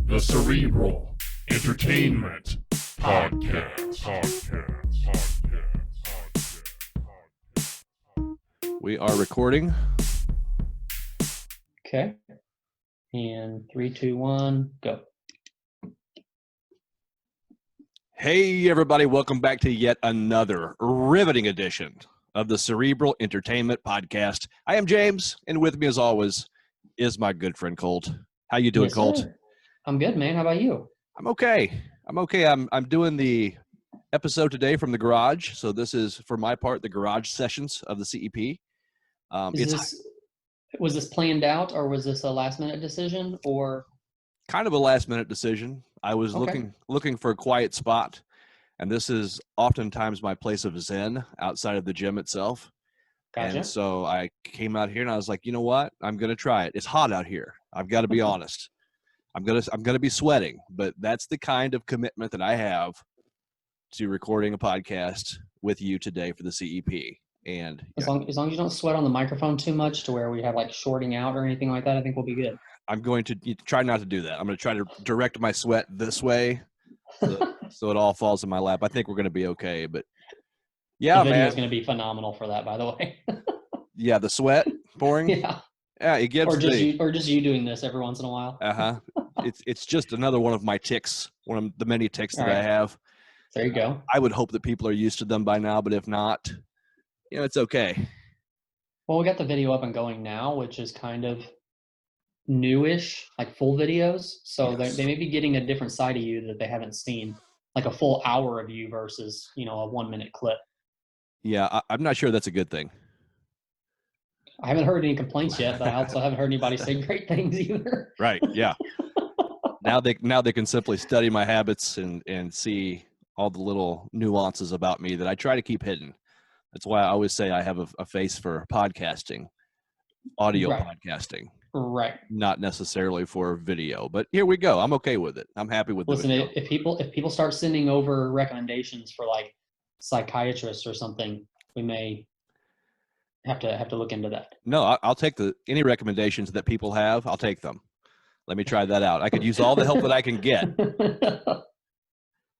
The Cerebral Entertainment Podcast. We are recording. Okay. And 3, 2, 1, go. Hey, everybody. Welcome back to yet another riveting edition of the Cerebral Entertainment Podcast. I am James, and with me, as always, is my good friend Colt. How you doing, Yes, Colt? sir. I'm good, man. How about you? I'm okay. I'm doing the episode today from the garage. So this is, for my part, the garage sessions of the CEP. Was this planned out, or was this a last-minute decision, or? Kind of a last-minute decision. I was Okay. looking for a quiet spot, and this is oftentimes my place of zen outside of the gym itself. Gotcha. And so I came out here, and I was like, you know what? I'm going to try it. It's hot out here. I've got to be honest. I'm gonna be sweating, but that's the kind of commitment that I have to recording a podcast with you today for the CEP. And As long as you don't sweat on the microphone too much to where we have like shorting out or anything like that, I think we'll be good. I'm going to try not to do that. I'm going to try to direct my sweat this way so it all falls in my lap. I think we're going to be okay. But yeah, The video man. is going to be phenomenal for that, by the way. Yeah, the sweat pouring. Yeah. Yeah, it gives Or just you doing this every once in a while. It's just another one of my ticks, one of the many ticks that I have. There you go. I would hope that people are used to them by now, but if not, it's okay. Well, we got the video up and going now, which is kind of newish, like full videos. So Yes. they may be getting a different side of you that they haven't seen, like a full hour of you versus, a 1-minute clip. Yeah, I'm not sure that's a good thing. I haven't heard any complaints yet, but I also haven't heard anybody say great things either. Right. Yeah. Now they can simply study my habits and see all the little nuances about me that I try to keep hidden. That's why I always say I have a face for podcasting, audio podcasting. Right. Not necessarily for video, but here we go. I'm okay with it. I'm happy with Listen, the video. if people start sending over recommendations for like psychiatrists or something, we may have to look into that. No, I'll take any recommendations that people have. I'll take them. Let me try that out. I could use all the help that I can get.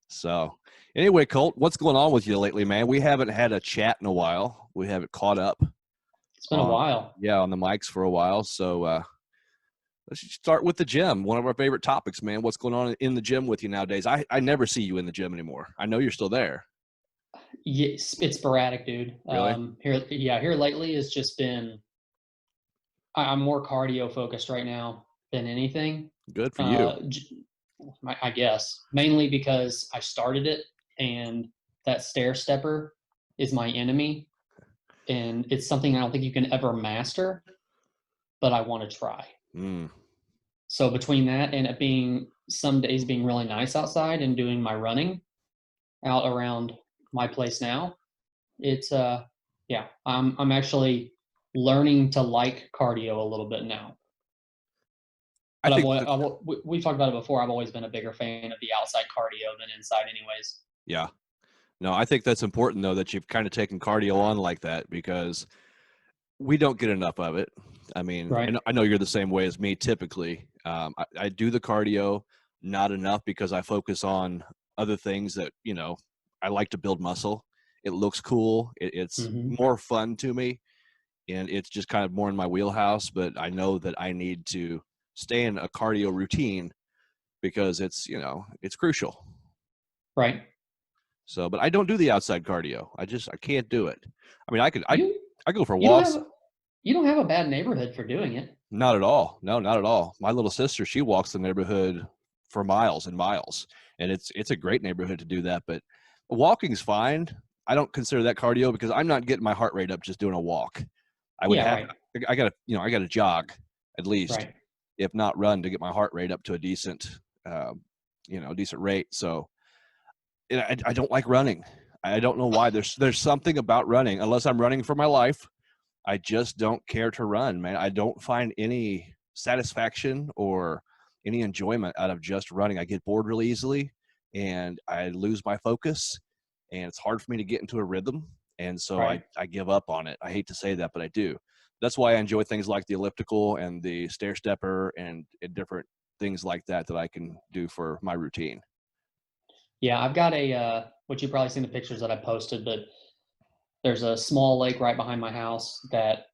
So anyway, Colt, what's going on with you lately, man? We haven't had a chat in a while. We haven't caught up. It's been a while. Yeah, on the mics for a while. So let's start with the gym. One of our favorite topics, man. What's going on in the gym with you nowadays? I never see you in the gym anymore. I know you're still there. Yes, it's sporadic, dude. Really? Here lately it's just been. I'm more cardio focused right now than anything. Good for you. I guess mainly because I started it, and that stair stepper is my enemy, and it's something I don't think you can ever master, but I want to try. So between that and it being some days being really nice outside and doing my running out around my place now, it's I'm actually learning to like cardio a little bit now. But we've talked about it before. I've always been a bigger fan of the outside cardio than inside anyways. Yeah. No, I think that's important, though, that you've kind of taken cardio on like that, because we don't get enough of it. I mean, right. I know you're the same way as me typically. I do the cardio, not enough, because I focus on other things that, I like to build muscle. It looks cool. It's more fun to me, and it's just kind of more in my wheelhouse. But I know that I need to stay in a cardio routine because it's crucial. Right. So, but I don't do the outside cardio. I can't do it. I mean, I go for walks. You don't have a bad neighborhood for doing it. Not at all. No, not at all. My little sister, she walks the neighborhood for miles and miles, and it's a great neighborhood to do that. But walking's fine. I don't consider that cardio because I'm not getting my heart rate up just doing a walk. I gotta jog at least, right. if not run, to get my heart rate up to a decent, decent rate. So I don't like running. I don't know why. There's something about running, unless I'm running for my life. I just don't care to run, man. I don't find any satisfaction or any enjoyment out of just running. I get bored really easily, and I lose my focus, and it's hard for me to get into a rhythm. And so right. I give up on it. I hate to say that, but I do. That's why I enjoy things like the elliptical and the stair stepper and different things like that I can do for my routine. Yeah, I've got which you've probably seen the pictures that I posted, but there's a small lake right behind my house that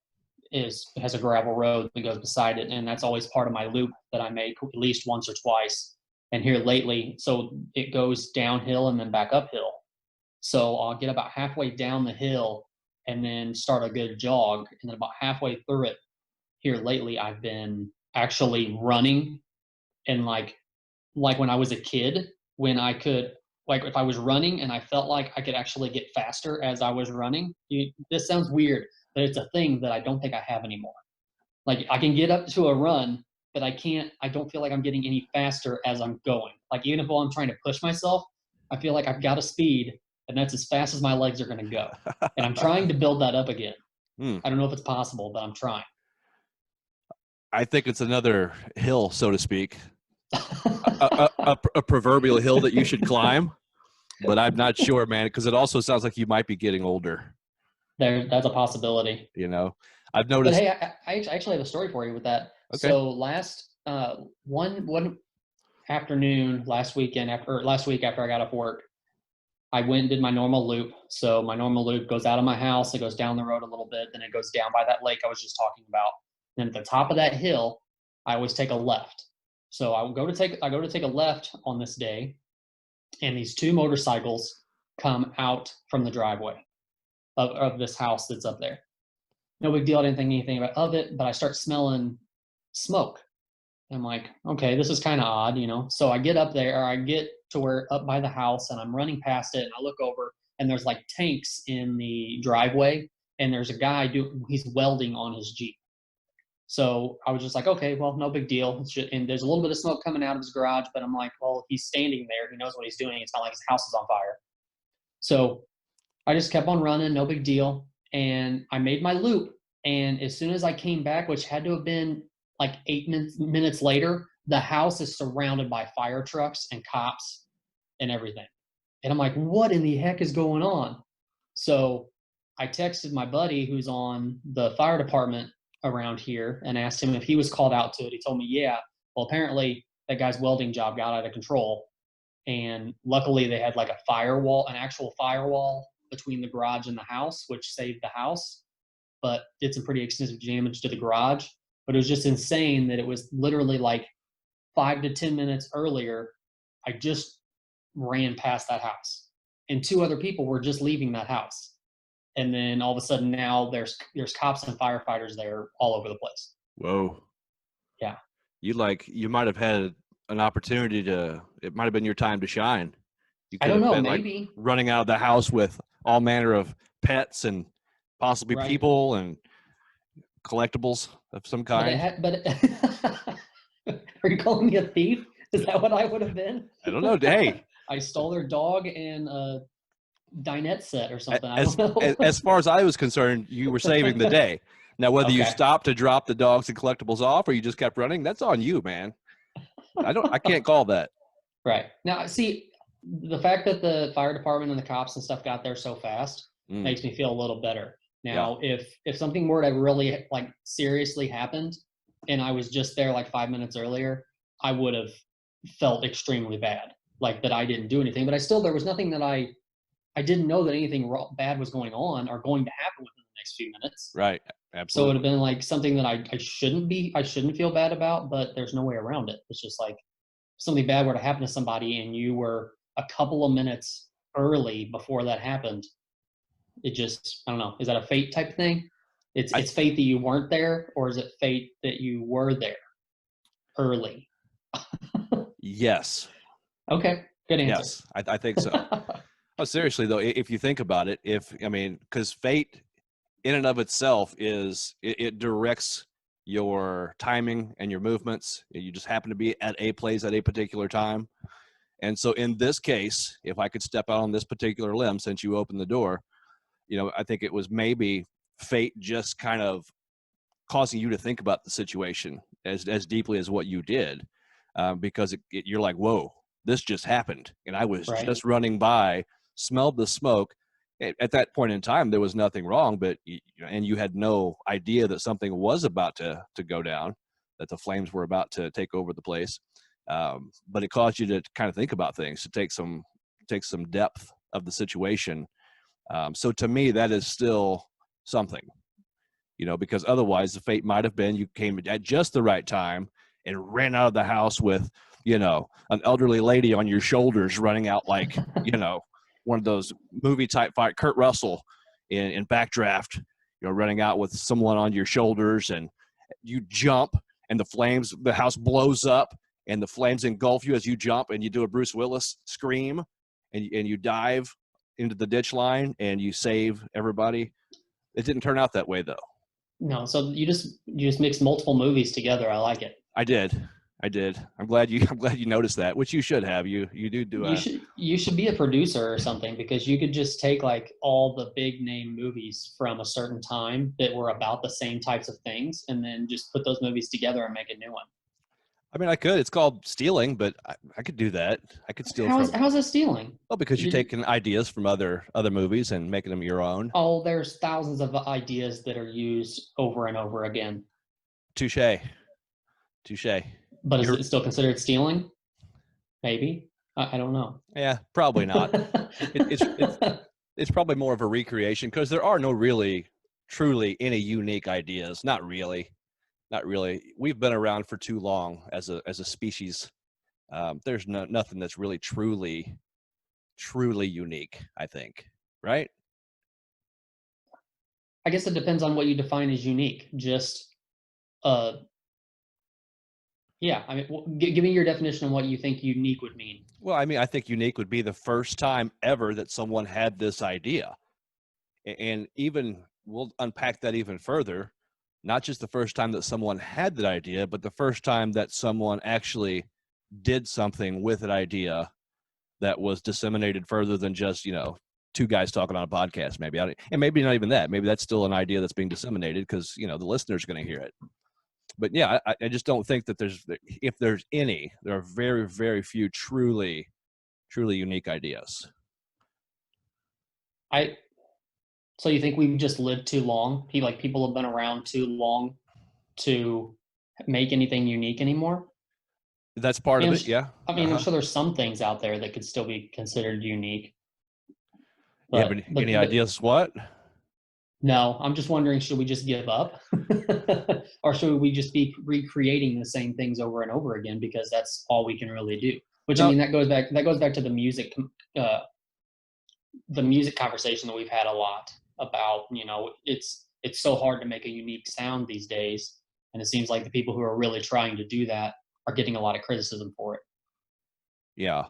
has a gravel road that goes beside it, and that's always part of my loop that I make at least once or twice. And here lately, so it goes downhill and then back uphill. So I'll get about halfway down the hill and then start a good jog, and then about halfway through it, here lately, I've been actually running, and like when I was a kid, when I could, like if I was running and I felt like I could actually get faster as I was running. This sounds weird, but it's a thing that I don't think I have anymore. Like I can get up to a run, but I don't feel like I'm getting any faster as I'm going. Like even if I'm trying to push myself, I feel like I've got a speed, and that's as fast as my legs are going to go. And I'm trying to build that up again. I don't know if it's possible, but I'm trying. I think it's another hill, so to speak, a proverbial hill that you should climb, but I'm not sure, man, because it also sounds like you might be getting older. That's a possibility. You know, I've noticed. But hey, I actually have a story for you with that. Okay. So last one afternoon last week after I got off work, I went and did my normal loop. So my normal loop goes out of my house, it goes down the road a little bit, then it goes down by that lake I was just talking about. Then at the top of that hill, I always take a left. So I go to take a left on this day, and these two motorcycles come out from the driveway of this house that's up there. No big deal. I didn't think anything of it, but I start smelling smoke. I'm like, okay, this is kind of odd, you know? So I get up there, or I get to where up by the house, and I'm running past it, and I look over, and there's like tanks in the driveway, and there's a guy he's welding on his Jeep. So I was just like, okay, well, no big deal. And there's a little bit of smoke coming out of his garage, but I'm like, well, he's standing there. He knows what he's doing. It's not like his house is on fire. So I just kept on running, no big deal. And I made my loop. And as soon as I came back, which had to have been like 8 minutes later, the house is surrounded by fire trucks and cops and everything. And I'm like, what in the heck is going on? So I texted my buddy who's on the fire department around here and asked him if he was called out to it. He told me, yeah. Well, apparently that guy's welding job got out of control. And luckily they had like an actual firewall between the garage and the house, which saved the house, but did some pretty extensive damage to the garage. But it was just insane that it was literally like 5 to 10 minutes earlier, I just ran past that house, and two other people were just leaving that house. And then all of a sudden now there's cops and firefighters there all over the place. Whoa. Yeah. You might have had an opportunity it might have been your time to shine. You could I don't have know, been maybe like running out of the house with all manner of pets and possibly Right. people and collectibles of some kind. Are you calling me a thief? Is that what I would have been? I don't know. Hey, I stole their dog and a dinette set or something. I don't know. as far as I was concerned, you were saving the day. Now, whether you Okay. stopped to drop the dogs and collectibles off or you just kept running, that's on you, man. I can't call that. Right. Now, see, the fact that the fire department and the cops and stuff got there so fast makes me feel a little better. Now, if something were to really like seriously happened and I was just there like 5 minutes earlier, I would have felt extremely bad, like that I didn't do anything. But there was nothing that I didn't know that anything bad was going on or going to happen within the next few minutes. Right. So it Absolutely. would have been like something that I shouldn't feel bad about, but there's no way around it. It's just like if something bad were to happen to somebody and you were a couple of minutes early before that happened, it just, I don't know. Is that a fate type thing? It's fate that you weren't there, or is it fate that you were there early? Yes. Okay. Good answer. Yes. I think so. Oh, seriously though, if you think about it, because fate in and of itself it directs your timing and your movements. You just happen to be at a place at a particular time. And so in this case, if I could step out on this particular limb, since you opened the door, I think it was maybe fate just kind of causing you to think about the situation as deeply as what you did, because you're like, whoa, this just happened. And I was Right. just running by, smelled the smoke. At that point in time, there was nothing wrong, but you had no idea that something was about to go down. that the flames were about to take over the place. But it caused you to kind of think about things, to take some depth of the situation. So to me, that is still something, because otherwise the fate might have been you came at just the right time and ran out of the house with, an elderly lady on your shoulders running out like, one of those movie type fight, Kurt Russell in Backdraft, running out with someone on your shoulders, and you jump and the house blows up and the flames engulf you as you jump, and you do a Bruce Willis scream and you dive into the ditch line and you save everybody. It didn't turn out that way though. No, so you just mixed multiple movies together. I like it. I did. I'm glad you noticed that, which you should have. You do. You should be a producer or something, because you could just take like all the big name movies from a certain time that were about the same types of things, and then just put those movies together and make a new one. I mean, I could. It's called stealing, but I could do that. I could steal How's that stealing? Well, because you're taking ideas from other movies and making them your own. Oh, there's thousands of ideas that are used over and over again. Touche. But is it still considered stealing? Maybe. I don't know. Yeah, probably not. It's probably more of a recreation, because there are no really, truly any unique ideas. Not really. We've been around for too long as a species. There's nothing that's really truly unique, I think. Right? I guess it depends on what you define as unique. Just yeah, I mean, give me your definition of what you think unique would mean. Well, I mean, I think unique would be the first time ever that someone had this idea. And even, we'll unpack that even further, not just the first time that someone had that idea, but the first time that someone actually did something with that idea that was disseminated further than just, two guys talking on a podcast, maybe. And maybe not even that. Maybe that's still an idea that's being disseminated because, the listener's going to hear it. But yeah, I just don't think that if there's any, there are very, very few truly unique ideas. So you think we've just lived too long? People have been around too long to make anything unique anymore? That's part of it, yeah. I mean, I'm sure there's some things out there that could still be considered unique. You have any ideas what? No, I'm just wondering, should we just give up? Or should we just be recreating the same things over and over again, because that's all we can really do? Which, I mean, that goes back to the music conversation that we've had a lot about, it's so hard to make a unique sound these days. And it seems like the people who are really trying to do that are getting a lot of criticism for it. Yeah.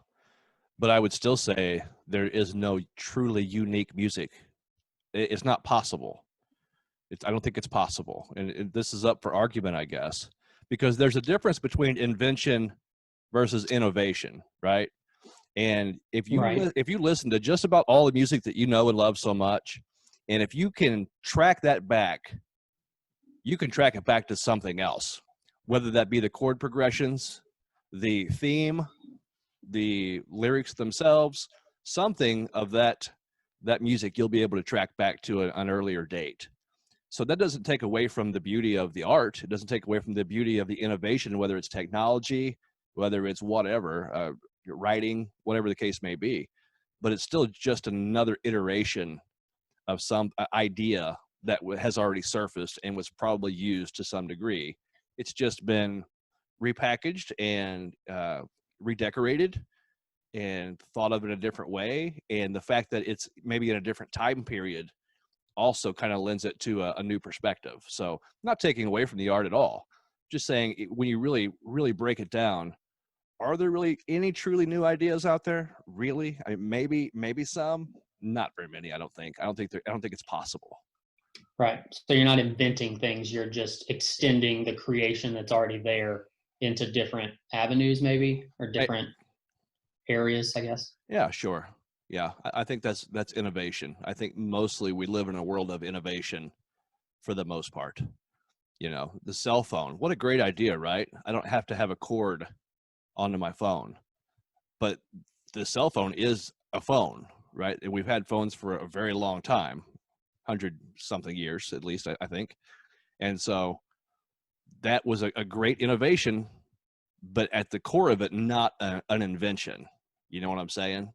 But I would still say there is no truly unique music. It's not possible. I don't think it's possible. And this is up for argument, I guess, because there's a difference between invention versus innovation, right? And if you listen to just about all the music that you know and love so much, and if you can track that back, you can track it back to something else, whether that be the chord progressions, the theme, the lyrics themselves, something of that music you'll be able to track back to an earlier date. So that doesn't take away from the beauty of the art. It doesn't take away from the beauty of the innovation, whether it's technology, whether it's whatever, writing, whatever the case may be. But it's still just another iteration of some idea that has already surfaced and was probably used to some degree. It's just been repackaged and redecorated and thought of in a different way. And the fact that it's maybe in a different time period also kind of lends it to a new perspective. So not taking away from the art at all, just saying when you really, really break it down, are there really any truly new ideas out there? Really? I mean, maybe some, not very many. I don't think it's possible. Right. So you're not inventing things. You're just extending the creation that's already there into different avenues, maybe, or different areas, I guess. Yeah, sure. Yeah, I think that's innovation. I think mostly we live in a world of innovation for the most part. The cell phone, what a great idea, right? I don't have to have a cord onto my phone, but the cell phone is a phone, right? And we've had phones for a very long time, 100-something years, at least, I think. And so that was a great innovation, but at the core of it, not an invention. You know what I'm saying?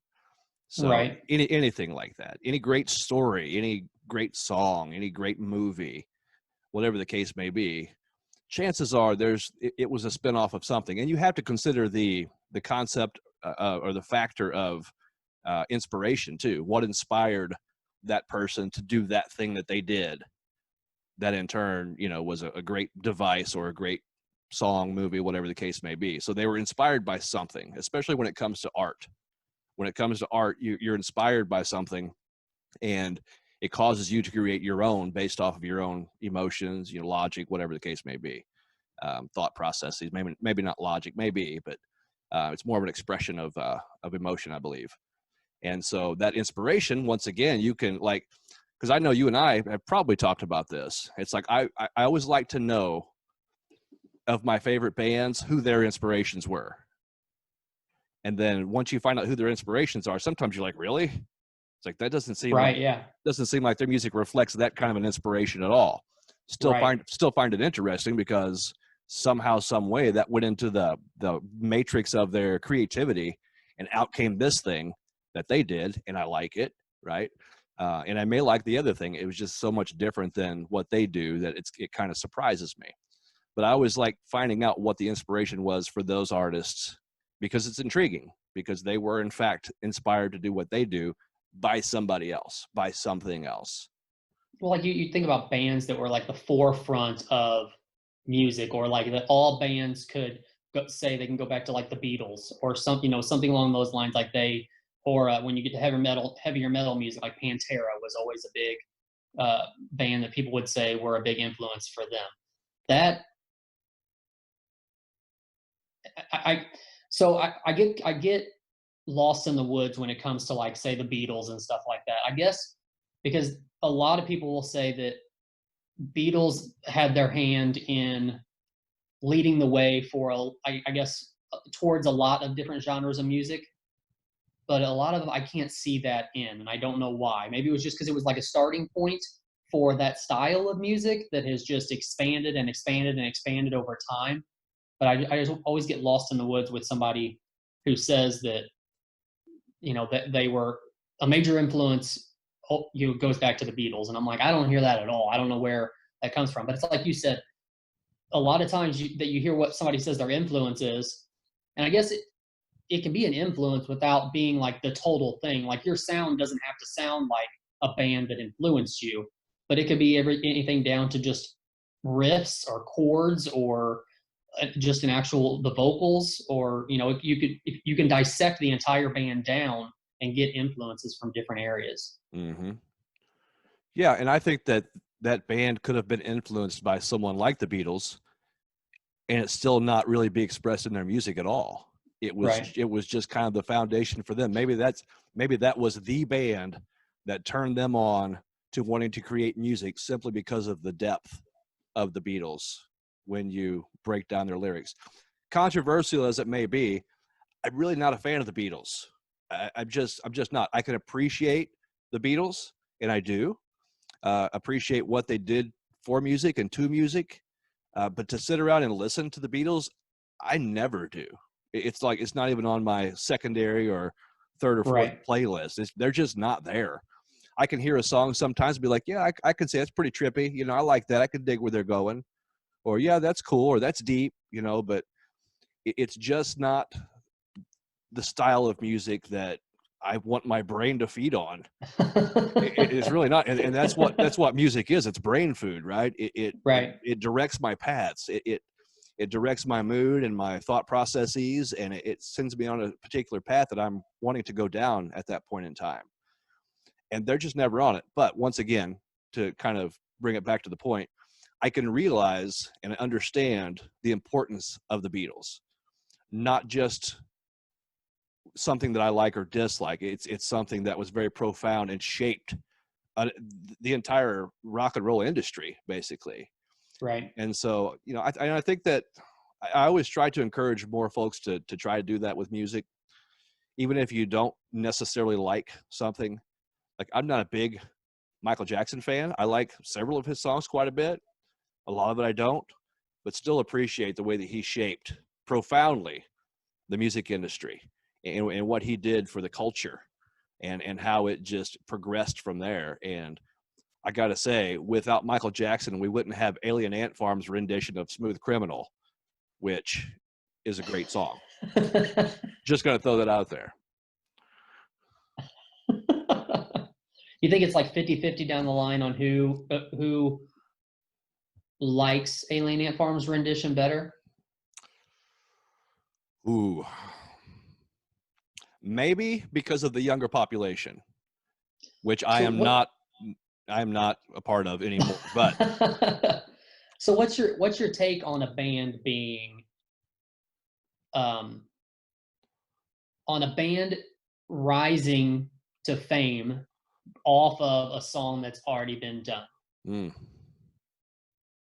So Right. anything like that, any great story, any great song, any great movie, whatever the case may be, chances are it was a spinoff of something. And you have to consider the concept or the factor of inspiration too. What inspired that person to do that thing that they did, that in turn, was a great device or a great song, movie, whatever the case may be. So they were inspired by something, especially when it comes to art. When it comes to art, you're inspired by something, and it causes you to create your own based off of your own emotions, logic, whatever the case may be, thought processes. Maybe not logic, maybe, but it's more of an expression of emotion, I believe. And so that inspiration, once again, you can because I know you and I have probably talked about this. It's like I always like to know of my favorite bands who their inspirations were. And then once you find out who their inspirations are, sometimes you're like, really? It's like, that doesn't seem Right. like, Yeah. doesn't seem like their music reflects that kind of an inspiration at all. Still Right. find it interesting because somehow, some way that went into the matrix of their creativity, and out came this thing that they did, and I like it, right? And I may like the other thing. It was just so much different than what they do that it kind of surprises me. But I always like finding out what the inspiration was for those artists, because it's intriguing, because they were in fact inspired to do what they do by somebody else, by something else. Well, like you think about bands that were like the forefront of music, or like that all bands could say they can go back to like the Beatles or something, something along those lines. Like or when you get to heavier metal music, like Pantera was always a big band that people would say were a big influence for them. That I get lost in the woods when it comes to like say the Beatles and stuff like that. I guess because a lot of people will say that Beatles had their hand in leading the way for I guess towards a lot of different genres of music, but a lot of them I can't see that in, and I don't know why. Maybe it was just because it was like a starting point for that style of music that has just expanded and expanded and expanded over time. But I just always get lost in the woods with somebody who says that that they were a major influence. Goes back to the Beatles, and I'm like, I don't hear that at all. I don't know where that comes from. But it's like you said, a lot of times that you hear what somebody says their influence is, and I guess it can be an influence without being like the total thing. Like your sound doesn't have to sound like a band that influenced you, but it could be anything down to just riffs or chords or just the vocals, or you can dissect the entire band down and get influences from different areas. Mm-hmm. Yeah, and I think that band could have been influenced by someone like the Beatles, and it still not really be expressed in their music at all. It was just kind of the foundation for them. Maybe that was the band that turned them on to wanting to create music, simply because of the depth of the Beatles when you break down their lyrics. Controversial as it may be, I'm really not a fan of the Beatles. I'm just not. I can appreciate the Beatles, and I do appreciate what they did for music and to music, but to sit around and listen to the Beatles, I never do. It's like it's not even on my secondary or third or fourth playlist. They're just not there. I can hear a song sometimes and be like, yeah, I can say that's pretty trippy. I like that. I can dig where they're going. Or, yeah, that's cool, or that's deep, but it's just not the style of music that I want my brain to feed on. It's really not. And that's what music is. It's brain food, right? It directs my paths. It directs my mood and my thought processes, and it sends me on a particular path that I'm wanting to go down at that point in time. And they're just never on it. But once again, to kind of bring it back to the point, I can realize and understand the importance of the Beatles, not just something that I like or dislike. It's something that was very profound and shaped the entire rock and roll industry, basically. Right. And so, I think that I always try to encourage more folks to try to do that with music, even if you don't necessarily like something. Like, I'm not a big Michael Jackson fan. I like several of his songs quite a bit. A lot of it I don't. but still appreciate the way that he shaped profoundly the music industry and what he did for the culture and how it just progressed from there. And I got to say, without Michael Jackson, we wouldn't have Alien Ant Farm's rendition of Smooth Criminal, which is a great song. Just going to throw that out there. You think it's like 50-50 down the line on who likes Alien Ant Farm's rendition better? Ooh. Maybe because of the younger population, which I am not a part of anymore. But so what's your take on a band being on a band rising to fame off of a song that's already been done?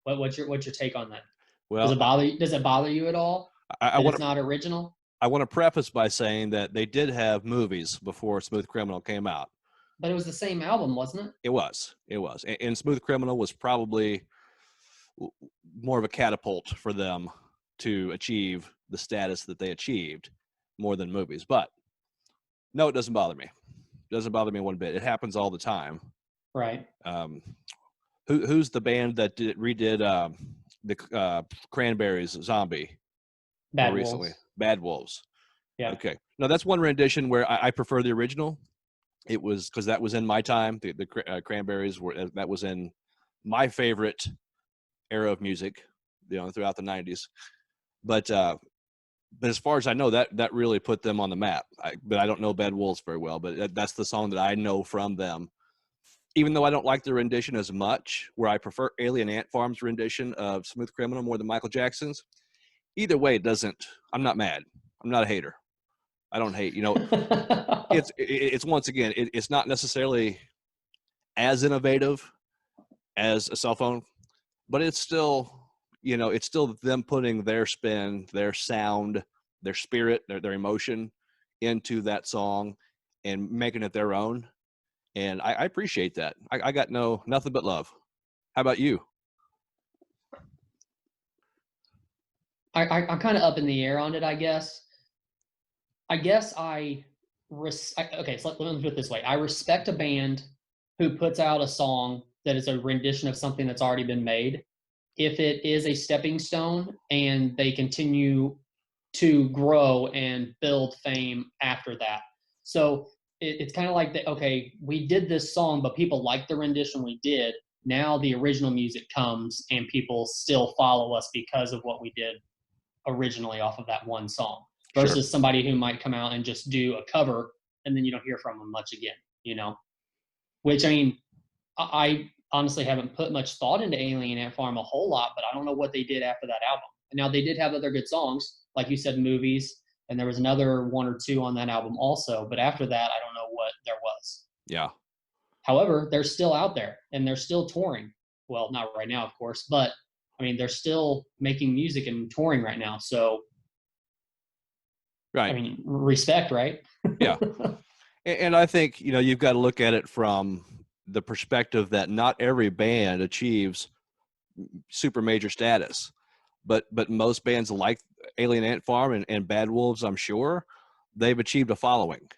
What's your take on that? Well, does it bother you at all? It's not original? I want to preface by saying that they did have movies before Smooth Criminal came out. But it was the same album, wasn't it? It was. And Smooth Criminal was probably more of a catapult for them to achieve the status that they achieved more than movies. But no, it doesn't bother me. It doesn't bother me one bit. It happens all the time. Right. Who's the band that redid the Cranberries Zombie? Bad recently? Wolves. Bad Wolves. Yeah. Okay. No, that's one rendition where I prefer the original. It was because that was in my time. The Cranberries that was in my favorite era of music, throughout the 90s. But as far as I know, that really put them on the map. But I don't know Bad Wolves very well. But that's the song that I know from them. Even though I don't like the rendition as much, where I prefer Alien Ant Farm's rendition of Smooth Criminal more than Michael Jackson's. Either way, it doesn't. I'm not mad. I'm not a hater. I don't hate. It's once again, it's not necessarily as innovative as a cell phone, but it's still, it's still them putting their spin, their sound, their spirit, their emotion into that song and making it their own. And I appreciate that. I got nothing but love. How about you? I'm kind of up in the air on it, I guess. Okay, so let me put it this way. I respect a band who puts out a song that is a rendition of something that's already been made, if it is a stepping stone and they continue to grow and build fame after that. So it's kind of like okay, we did this song, but people like the rendition we did. Now the original music comes and people still follow us because of what we did originally off of that one song, versus somebody who might come out and just do a cover and then you don't hear from them much again, which, I mean, I honestly haven't put much thought into Alien Ant Farm a whole lot, but I don't know what they did after that album. And now they did have other good songs, like you said, movies, and there was another one or two on that album also, but after that, I don't know what there was. Yeah. However, they're still out there and they're still touring. Well, not right now, of course, but I mean, they're still making music and touring right now. So, right. I mean, respect, right? Yeah. And I think, you've got to look at it from the perspective that not every band achieves super major status, but most bands like Alien Ant Farm and Bad Wolves, I'm sure, they've achieved a following,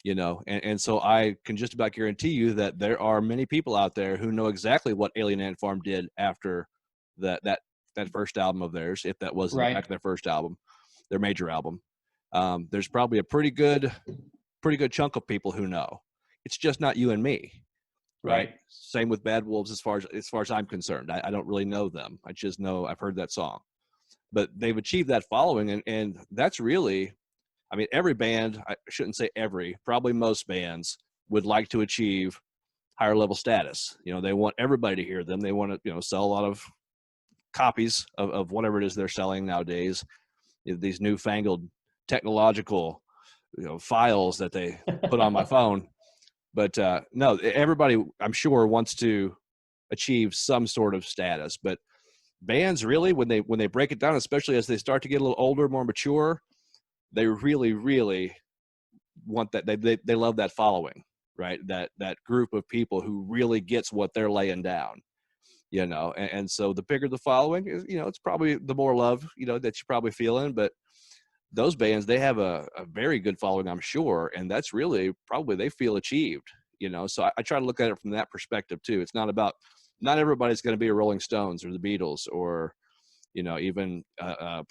and so I can just about guarantee you that there are many people out there who know exactly what Alien Ant Farm did after that first album of theirs, if that was in fact their first album, their major album. There's probably a pretty good chunk of people who know. It's just not you and me, right? Same with Bad Wolves as far as I'm concerned. I don't really know them. I just know I've heard that song. But they've achieved that following, and that's really, I mean, every band, I shouldn't say every, probably most bands would like to achieve higher level status. They want everybody to hear them. They want to, sell a lot of copies of whatever it is they're selling nowadays. These newfangled technological, files that they put on my phone. But no, everybody, I'm sure, wants to achieve some sort of status. But bands really, when they break it down, especially as they start to get a little older, more mature, they really, really want that. They love that following, right? That group of people who really gets what they're laying down. and so the bigger the following is, it's probably the more love, that you're probably feeling. But those bands, they have a very good following, I'm sure. And that's really probably they feel achieved, so I try to look at it from that perspective too. It's not everybody's going to be a Rolling Stones or the Beatles or, even a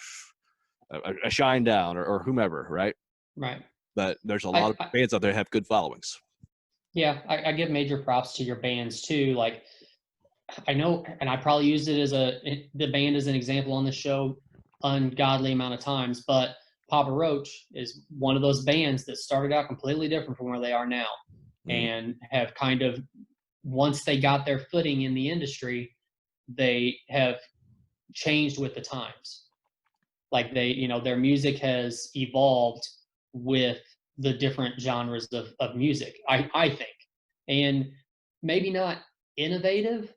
Shine Down or whomever. Right. Right. But there's a lot of bands out there that have good followings. Yeah. I give major props to your bands too. Like, I know, and I probably used it as the band as an example on the show ungodly amount of times, but Papa Roach is one of those bands that started out completely different from where they are now, and have kind of, once they got their footing in the industry, they have changed with the times. Like their music has evolved with the different genres of music, I think. And maybe not innovative,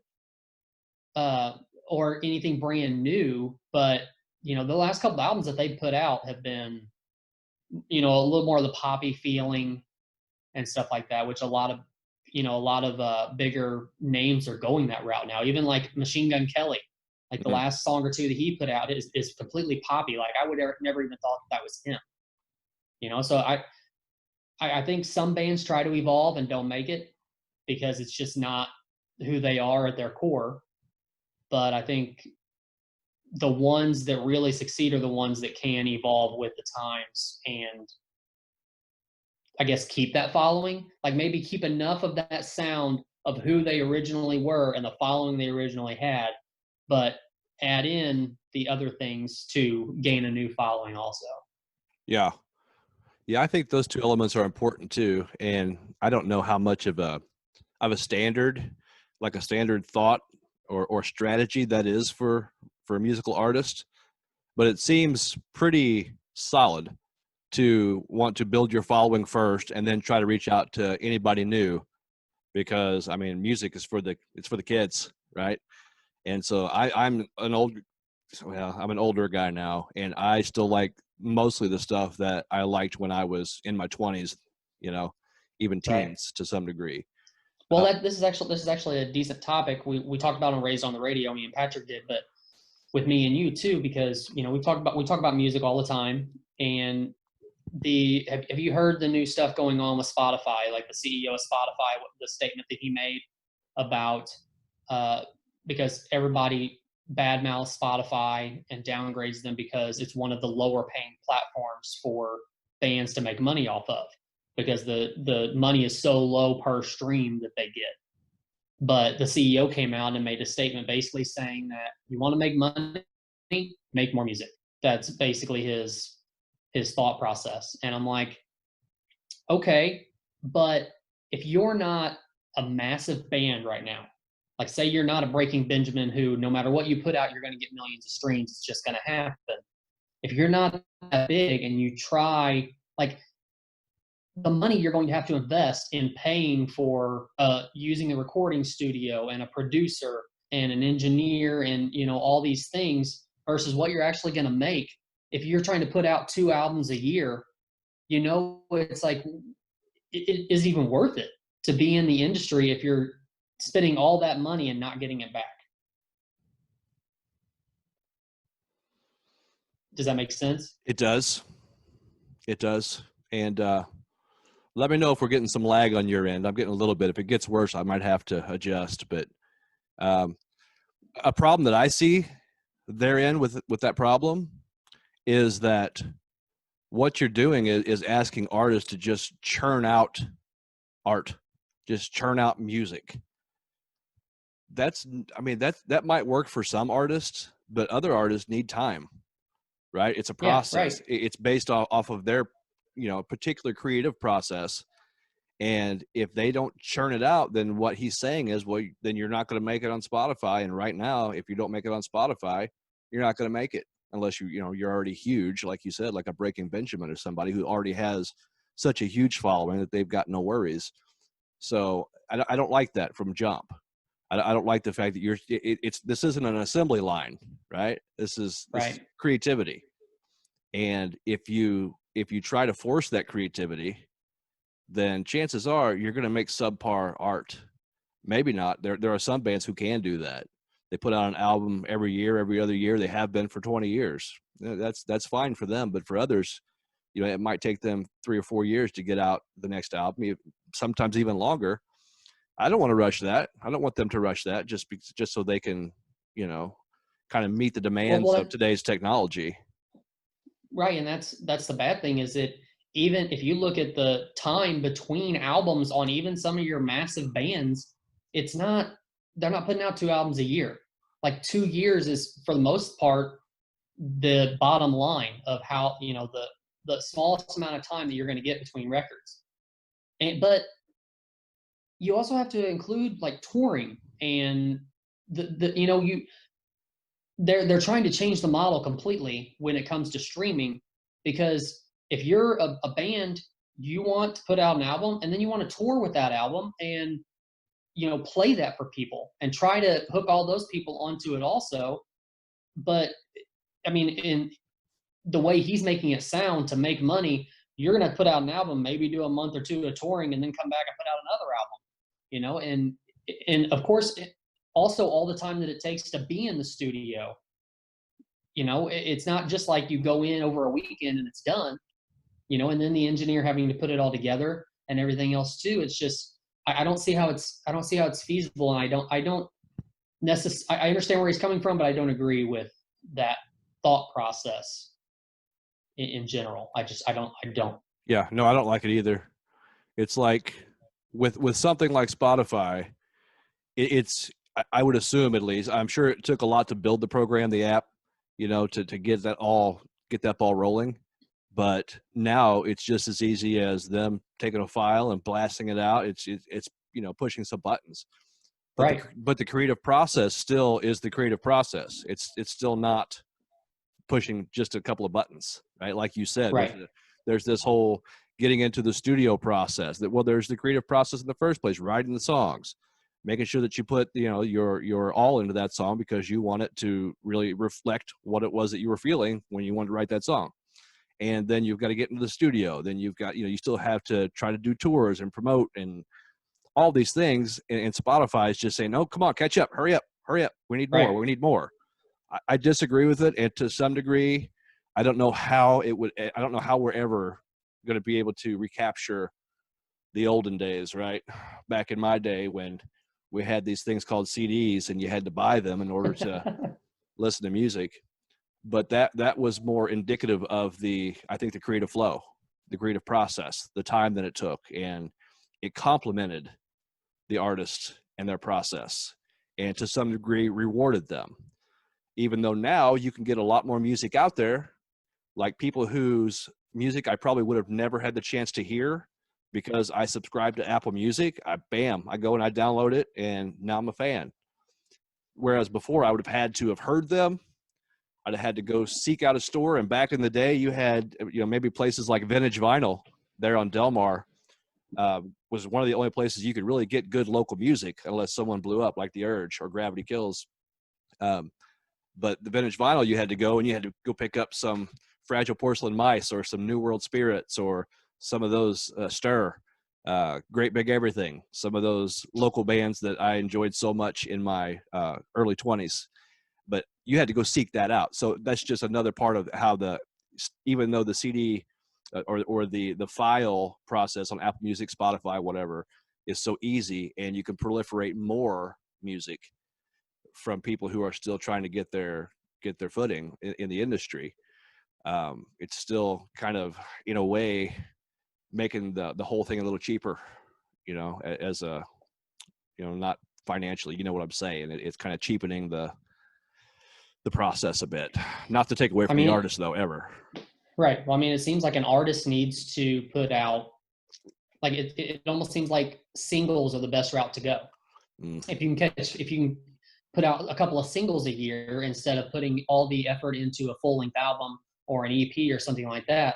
or anything brand new, but the last couple albums that they put out have been, a little more of the poppy feeling and stuff like that, which a lot of bigger names are going that route now. Even like Machine Gun Kelly, like the last song or two that he put out is completely poppy. Like I would never even thought that was him. So I think some bands try to evolve and don't make it because it's just not who they are at their core. But I think the ones that really succeed are the ones that can evolve with the times and, I guess, keep that following. Like maybe keep enough of that sound of who they originally were and the following they originally had, but add in the other things to gain a new following also. Yeah. Yeah, I think those two elements are important too. And I don't know how much of a standard, like a standard thought or strategy that is for a musical artist, but it seems pretty solid to want to build your following first and then try to reach out to anybody new, because I mean music is it's for the kids, right? And so I'm an older guy now, and I still like mostly the stuff that I liked when I was in my 20s, even teens to some degree. Well, this is actually a decent topic. We talked about on Raised on the Radio, me and Patrick did, but with me and you too, because we talk about music all the time. And have you heard the new stuff going on with Spotify? Like the CEO of Spotify, the statement that he made about because everybody badmouths Spotify and downgrades them because it's one of the lower paying platforms for bands to make money off of, because the money is so low per stream that they get. But the CEO came out and made a statement basically saying that you want to make money, make more music. That's basically his thought process. And I'm like, okay, but if you're not a massive band right now, like say you're not a Breaking Benjamin who no matter what you put out, you're going to get millions of streams. It's just going to happen. If you're not that big and you try, like, the money you're going to have to invest in paying for using a recording studio and a producer and an engineer and all these things versus what you're actually going to make if you're trying to put out 2 albums a year, it's like it is even worth it to be in the industry if you're spending all that money and not getting it back. Does that make sense? It does. And let me know if we're getting some lag on your end. I'm getting a little bit. If it gets worse, I might have to adjust. But a problem that I see therein with that problem is that what you're doing is asking artists to just churn out art, just churn out music. That might work for some artists, but other artists need time, right? It's a process. Yeah, right. It's based off of their particular creative process. And if they don't churn it out, then what he's saying is, well, then you're not going to make it on Spotify. And right now, if you don't make it on Spotify, you're not going to make it unless you're already huge, like you said, like a Breaking Benjamin or somebody who already has such a huge following that they've got no worries. So I don't like that from jump. I don't like the fact that this isn't an assembly line, right? This is creativity. And if you try to force that creativity, then chances are you're going to make subpar art. Maybe not. There are some bands who can do that, They put out an album every year, every other year. They have been for 20 years. That's fine for them, but for others, it might take them 3 or 4 years to get out the next album, sometimes even longer. I don't want to rush that. I don't want them to rush that just so they can, kind of meet the demands of today's technology. Right, and that's the bad thing, is that even if you look at the time between albums on even some of your massive bands, they're not putting out 2 albums a year. Like 2 years is, for the most part, the bottom line of how, the smallest amount of time that you're going to get between records. But you also have to include like touring and they're trying to change the model completely when it comes to streaming, because if you're a band, you want to put out an album and then you want to tour with that album and play that for people and try to hook all those people onto it also. But I mean, in the way he's making it sound, to make money, you're going to put out an album, maybe do a month or 2 of touring, and then come back and put out another album, and of course, also all the time that it takes to be in the studio. It's not just like you go in over a weekend and it's done, and then the engineer having to put it all together and everything else too. It's just, I don't see how it's feasible, and I understand where he's coming from, but I don't agree with that thought process in general. I don't. Yeah, no, I don't like it either. It's like with something like Spotify, I would assume, at least, I'm sure it took a lot to build the program, the app, to get that ball rolling. But now it's just as easy as them taking a file and blasting it out. It's pushing some buttons. But right. But the creative process still is the creative process. It's still not pushing just a couple of buttons, right? Like you said, right. There's this whole getting into the studio process. There's the creative process in the first place, writing the songs, making sure that you put your all into that song because you want it to really reflect what it was that you were feeling when you wanted to write that song. And then you've got to get into the studio. Then you've got, you still have to try to do tours and promote and all these things. And Spotify is just saying, no, come on, catch up, hurry up. We need more. Right. We need more. I disagree with it. And to some degree, I don't know how we're ever going to be able to recapture the olden days, right? Back in my day when we had these things called CDs and you had to buy them in order to listen to music. But that was more indicative of I think the creative flow, the creative process, the time that it took, and it complemented the artist and their process, and to some degree rewarded them. Even though now you can get a lot more music out there, like people whose music I probably would have never had the chance to hear because I subscribe to Apple Music. I go and I download it, and now I'm a fan. Whereas before I would have had to have heard them. I'd have had to go seek out a store. And back in the day, you had, maybe places like Vintage Vinyl there on Delmar was one of the only places you could really get good local music unless someone blew up like The Urge or Gravity Kills. But the Vintage Vinyl, you had to go and you had to go pick up some Fragile Porcelain Mice or some New World Spirits or some of those Stir, Great Big Everything, some of those local bands that I enjoyed so much in my early 20s. But you had to go seek that out. So that's just another part of how even though the CD or the file process on Apple Music, Spotify, whatever, is so easy, and you can proliferate more music from people who are still trying to get their footing in the industry. It's still kind of, in a way, making the whole thing a little cheaper, as a, not financially, you know what I'm saying? It's kind of cheapening the process a bit. Not to take away from the artist, though, ever. Right. Well, it seems like an artist needs to put out, like it almost seems like singles are the best route to go. If you can put out a couple of singles a year instead of putting all the effort into a full-length album or an EP or something like that,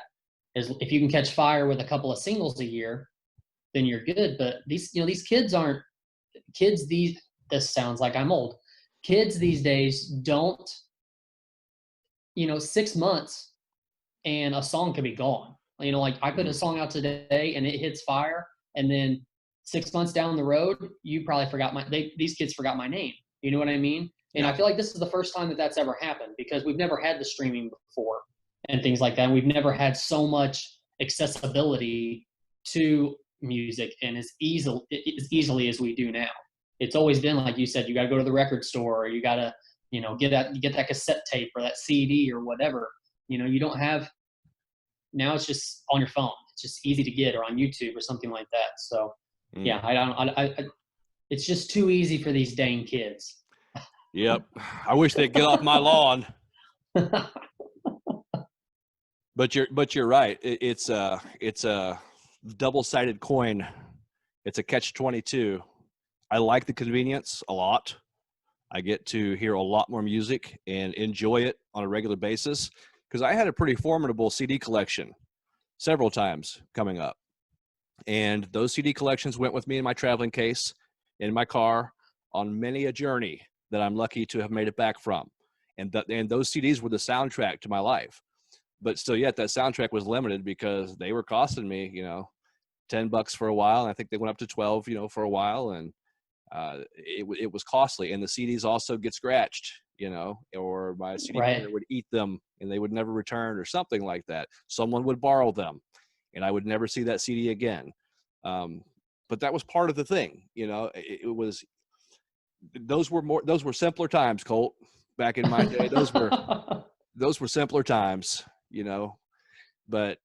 if you can catch fire with a couple of singles a year, then you're good. But these kids aren't kids. This sounds like I'm old. Kids these days don't, 6 months and a song could be gone. Like I put a song out today and it hits fire, and then 6 months down the road, you probably forgot these kids forgot my name. You know what I mean? And Yeah. I feel like this is the first time that that's ever happened, because we've never had the streaming before and things like that. And we've never had so much accessibility to music and as easily as we do now. It's always been, like you said, you got to go to the record store, or you got to, get that cassette tape or that CD or whatever. You don't have, now it's just on your phone. It's just easy to get, or on YouTube or something like that. So yeah, it's just too easy for these dang kids. Yep. I wish they'd get off my lawn. But you're right. It's a double-sided coin. It's a catch-22. I like the convenience a lot. I get to hear a lot more music and enjoy it on a regular basis, because I had a pretty formidable CD collection several times coming up. And those CD collections went with me in my traveling case, in my car, on many a journey that I'm lucky to have made it back from. And those CDs were the soundtrack to my life. But still yet, that soundtrack was limited because they were costing me, $10 for a while. And I think they went up to 12, for a while. And it was costly. And the CDs also get scratched, or my CD player would eat them and they would never return, or something like that. Someone would borrow them and I would never see that CD again. But that was part of the thing, it was, those were simpler times, Colt, back in my day. Those were simpler times, but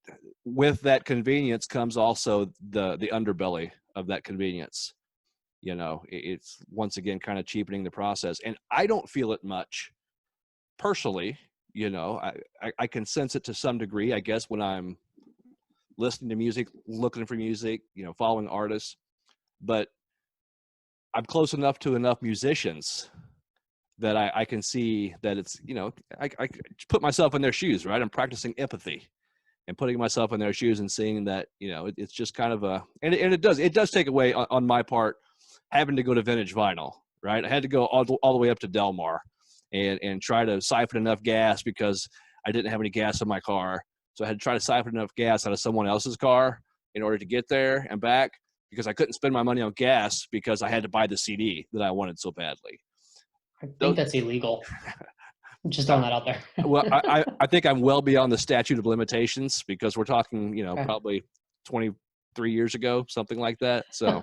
with that convenience comes also the underbelly of that convenience. It's once again kind of cheapening the process, and I don't feel it much personally. I can sense it to some degree, I guess, when I'm listening to music, looking for music, following artists, but I'm close enough to enough musicians that I can see that it's, I put myself in their shoes, right? I'm practicing empathy and putting myself in their shoes and seeing that, it's just kind of and it does take away on my part having to go to vintage vinyl, right? I had to go all the way up to Delmar and try to siphon enough gas, because I didn't have any gas in my car. So I had to try to siphon enough gas out of someone else's car in order to get there and back, because I couldn't spend my money on gas because I had to buy the CD that I wanted so badly. I think that's illegal. I'm just throwing that out there. Well, I think I'm well beyond the statute of limitations, because we're talking, probably 23 years ago, something like that. So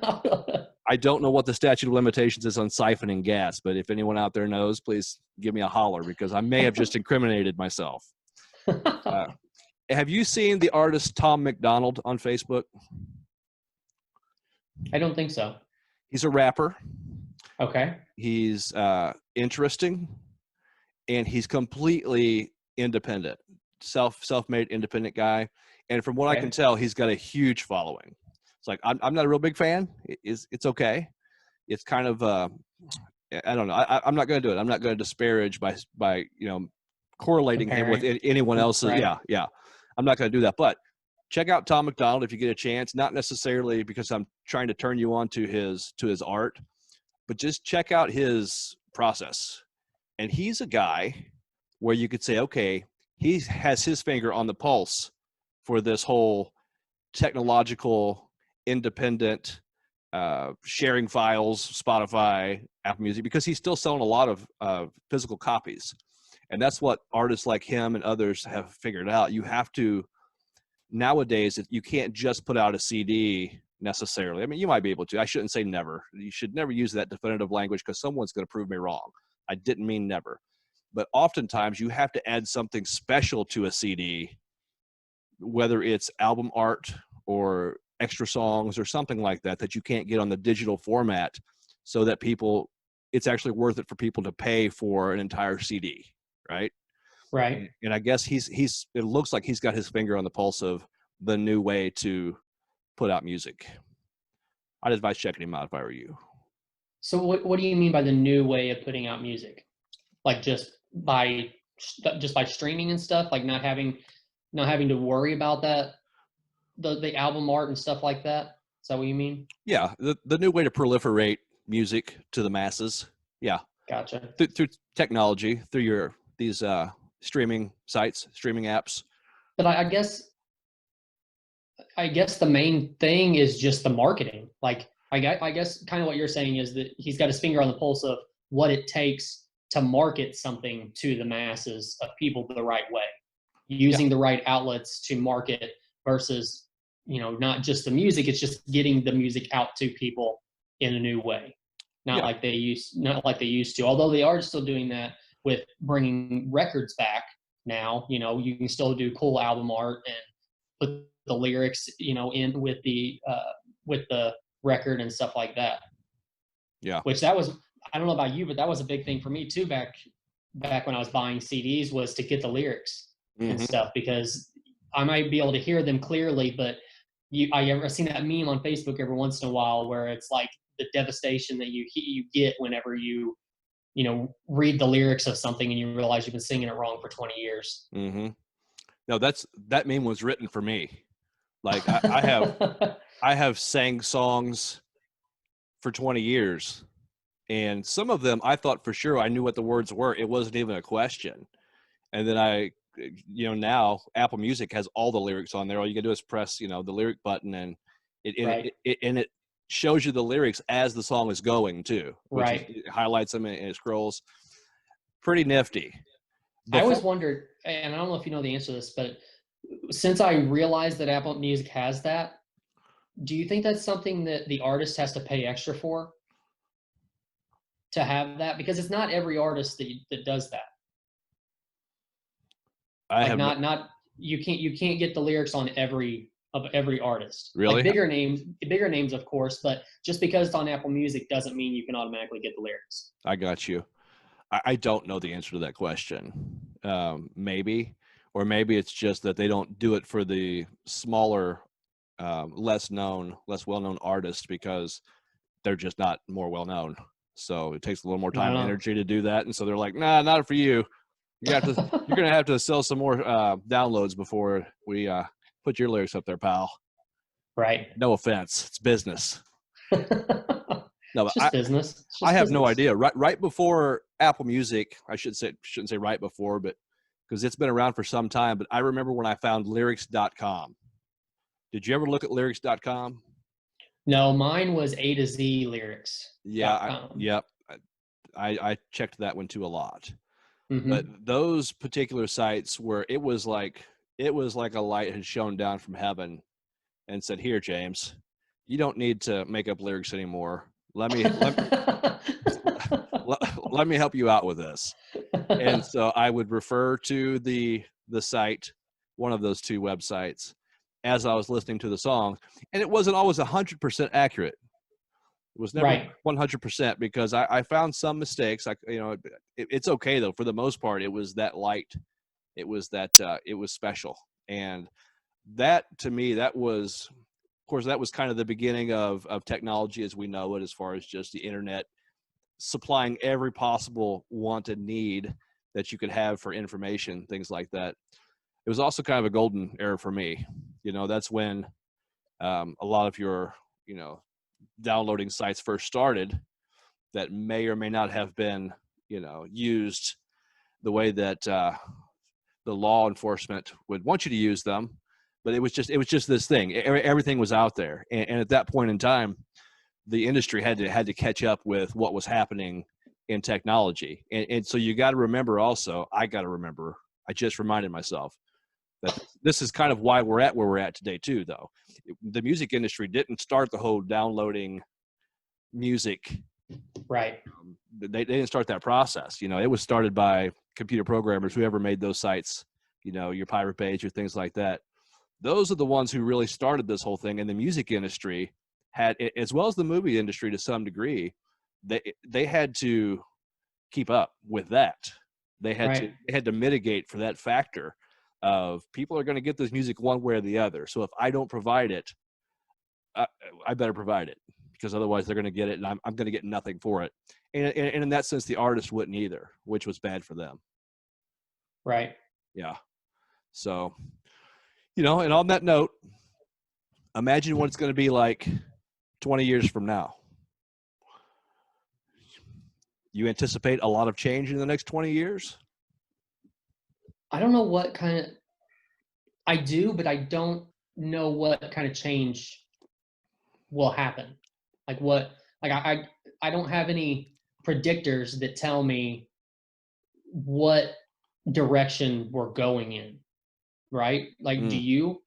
I don't know what the statute of limitations is on siphoning gas, but if anyone out there knows, please give me a holler, because I may have just incriminated myself. Have you seen the artist Tom McDonald on Facebook? I don't think so. He's a rapper. Okay. He's interesting, and he's completely independent, self-made independent guy. And from what I can tell, he's got a huge following. It's like, I'm not a real big fan. It's okay. It's kind of I don't know. I'm not going to do it. I'm not going to disparage by correlating him with anyone else's. Right. Yeah. I'm not going to do that. But check out Tom McDonald if you get a chance. Not necessarily because I'm trying to turn you on to his art, but just check out his process. And he's a guy where you could say, okay, he has his finger on the pulse for this whole technological, independent, sharing files, Spotify, Apple Music, because he's still selling a lot of physical copies. And that's what artists like him and others have figured out. You have to, nowadays, you can't just put out a CD necessarily. I mean, you might be able to. I shouldn't say never. You should never use that definitive language, because someone's going to prove me wrong. I didn't mean never. But oftentimes you have to add something special to a CD, whether it's album art or extra songs or something like that, that you can't get on the digital format, so that it's actually worth it for people to pay for an entire CD, right? Right. And I guess it looks like he's got his finger on the pulse of the new way to put out music. I'd advise checking him out if I were you. So what do you mean by the new way of putting out music? Like just by streaming and stuff, like not having to worry about that, the album art and stuff like that? Is that what you mean? Yeah, the new way to proliferate music to the masses. Yeah. Gotcha. Through technology, through these streaming sites, streaming apps. But I guess the main thing is just the marketing. Like I guess kind of what you're saying is that he's got his finger on the pulse of what it takes to market something to the masses of people the right way, using the right outlets to market versus, not just the music, it's just getting the music out to people in a new way. Not like they used to, although they are still doing that with bringing records back now. You can still do cool album art and put the lyrics, in with the record and stuff like that. Yeah. Which that was, I don't know about you, but that was a big thing for me too back when I was buying CDs, was to get the lyrics and stuff, because I might be able to hear them clearly, but I've seen that meme on Facebook every once in a while where it's like the devastation that you get whenever you read the lyrics of something and you realize you've been singing it wrong for 20 years. No, that meme was written for me. Like I have sang songs for 20 years, and some of them I thought for sure I knew what the words were. It wasn't even a question. And then now Apple Music has all the lyrics on there. All you gotta do is press, the lyric button, and it shows you the lyrics as the song is going too. It highlights them and it scrolls. Pretty nifty. I always wondered, and I don't know if you know the answer to this, but since I realized that Apple Music has that, do you think that's something that the artist has to pay extra for to have that? Because it's not every artist that does that. You can't get the lyrics on every artist. Really? Like bigger names, of course, but just because it's on Apple Music doesn't mean you can automatically get the lyrics. I got you. I don't know the answer to that question. Maybe it's just that they don't do it for the smaller, less well-known artists because they're just not more well-known. So it takes a little more time and energy to do that. And so they're like, nah, not for you. You're going to have to sell some more downloads before we put your lyrics up there, pal. Right. No offense. It's business. No, it's just business. I have no idea. Right before Apple Music, shouldn't say right before, but because it's been around for some time, but I remember when I found lyrics.com. Did you ever look at lyrics.com? No, mine was A to Z lyrics. Yeah. I checked that one too a lot. But those particular sites where it was like a light had shone down from heaven and said, "Here, James, you don't need to make up lyrics anymore. Let me let me help you out with this." And so I would refer to the site, one of those two websites, as I was listening to the song, and it wasn't always 100% accurate. It was never 100% because I found some mistakes. It's okay though. For the most part, it was that light. It was special. And that, to me, that was kind of the beginning of technology as we know it, as far as just the internet supplying every possible want and need that you could have for information, things like that. It was also kind of a golden era for me. That's when a lot of your, downloading sites first started that may or may not have been, used the way that the law enforcement would want you to use them. But it was just this thing. Everything was out there. And at that point in time, the industry had to catch up with what was happening in technology. And so you got to remember also, I just reminded myself that this is kind of why we're at where we're at today too, though. The music industry didn't start the whole downloading music. Right. They didn't start that process. It was started by computer programmers, whoever made those sites, your Pirate Bay, your things like that. Those are the ones who really started this whole thing. And the music industry had, as well as the movie industry to some degree, they had to keep up with that. They had to mitigate for that factor of people are going to get this music one way or the other. So if I don't provide it, I better provide it, because otherwise they're going to get it and I'm going to get nothing for it. And in that sense, the artist wouldn't either, which was bad for them. Right. Yeah. So, and on that note, imagine what it's going to be like 20 years from now. You anticipate a lot of change in the next 20 years? I don't know what kind of, I do, but I don't know what kind of change will happen. I don't have any predictors that tell me what direction we're going in, right? Like, do you?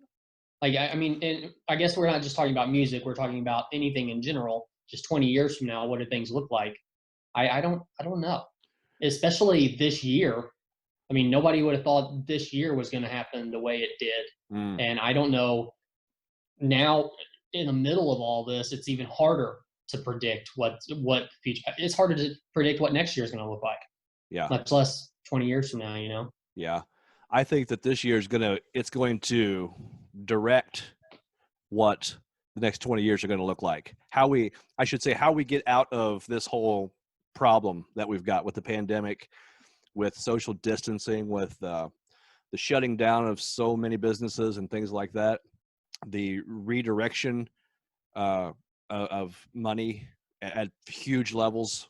Like, I mean, and I guess we're not just talking about music. We're talking about anything in general. Just 20 years from now, what do things look like? I don't know. Especially this year. I mean, nobody would have thought this year was going to happen the way it did. And I don't know. Now, in the middle of all this, it's even harder to predict what future. It's harder to predict what next year is going to look like. Yeah. Much less 20 years from now. You know. Yeah. I think that this year is it's going to direct what the next 20 years are going to look like. How we get out of this whole problem that we've got with the pandemic, with social distancing, with the shutting down of so many businesses and things like that, the redirection of money at huge levels,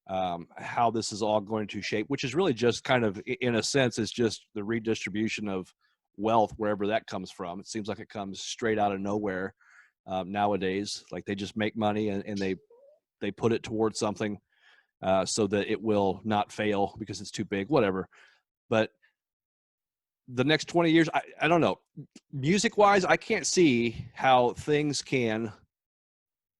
how this is all going to shape, which is really just kind of, in a sense, is just the redistribution of wealth, wherever that comes from. It seems like it comes straight out of nowhere nowadays. Like they just make money and they put it towards something so that it will not fail because it's too big, whatever. But the next 20 years, I don't know. Music-wise, I can't see how things can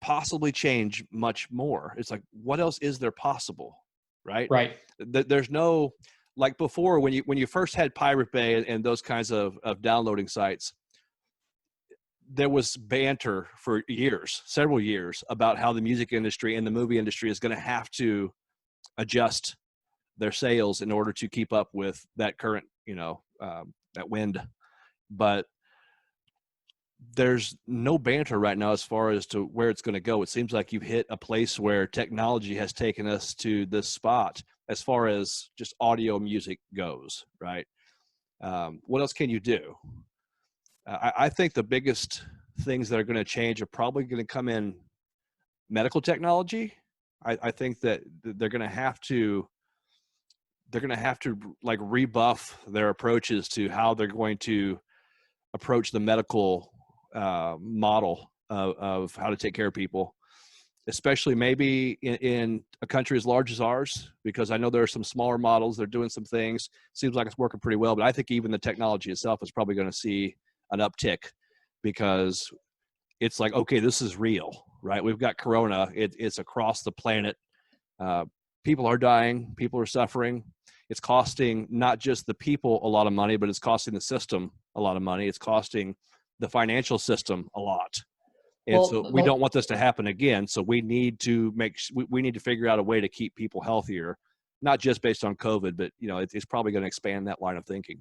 possibly change much more. It's like, what else is there possible, right? Right. There's no, like before, when you first had Pirate Bay and those kinds of downloading sites, there was banter for years, several years, about how the music industry and the movie industry is going to have to adjust their sales in order to keep up with that current, that wind. But there's no banter right now as far as to where it's going to go. It seems like you've hit a place where technology has taken us to this spot as far as just audio music goes, right? What else can you do? I think the biggest things that are going to change are probably going to come in medical technology. I think that they're going to have to like rebuff their approaches to how they're going to approach the medical model of how to take care of people, especially maybe in a country as large as ours, because I know there are some smaller models. They're doing some things. Seems like it's working pretty well, but I think even the technology itself is probably going to see an uptick because it's like, okay, this is real, right? We've got Corona. It's across the planet. People are dying. People are suffering. It's costing not just the people a lot of money, but it's costing the system a lot of money. It's costing the financial system a lot. And so we don't want this to happen again. So we need to figure out a way to keep people healthier, not just based on COVID, but it's probably going to expand that line of thinking.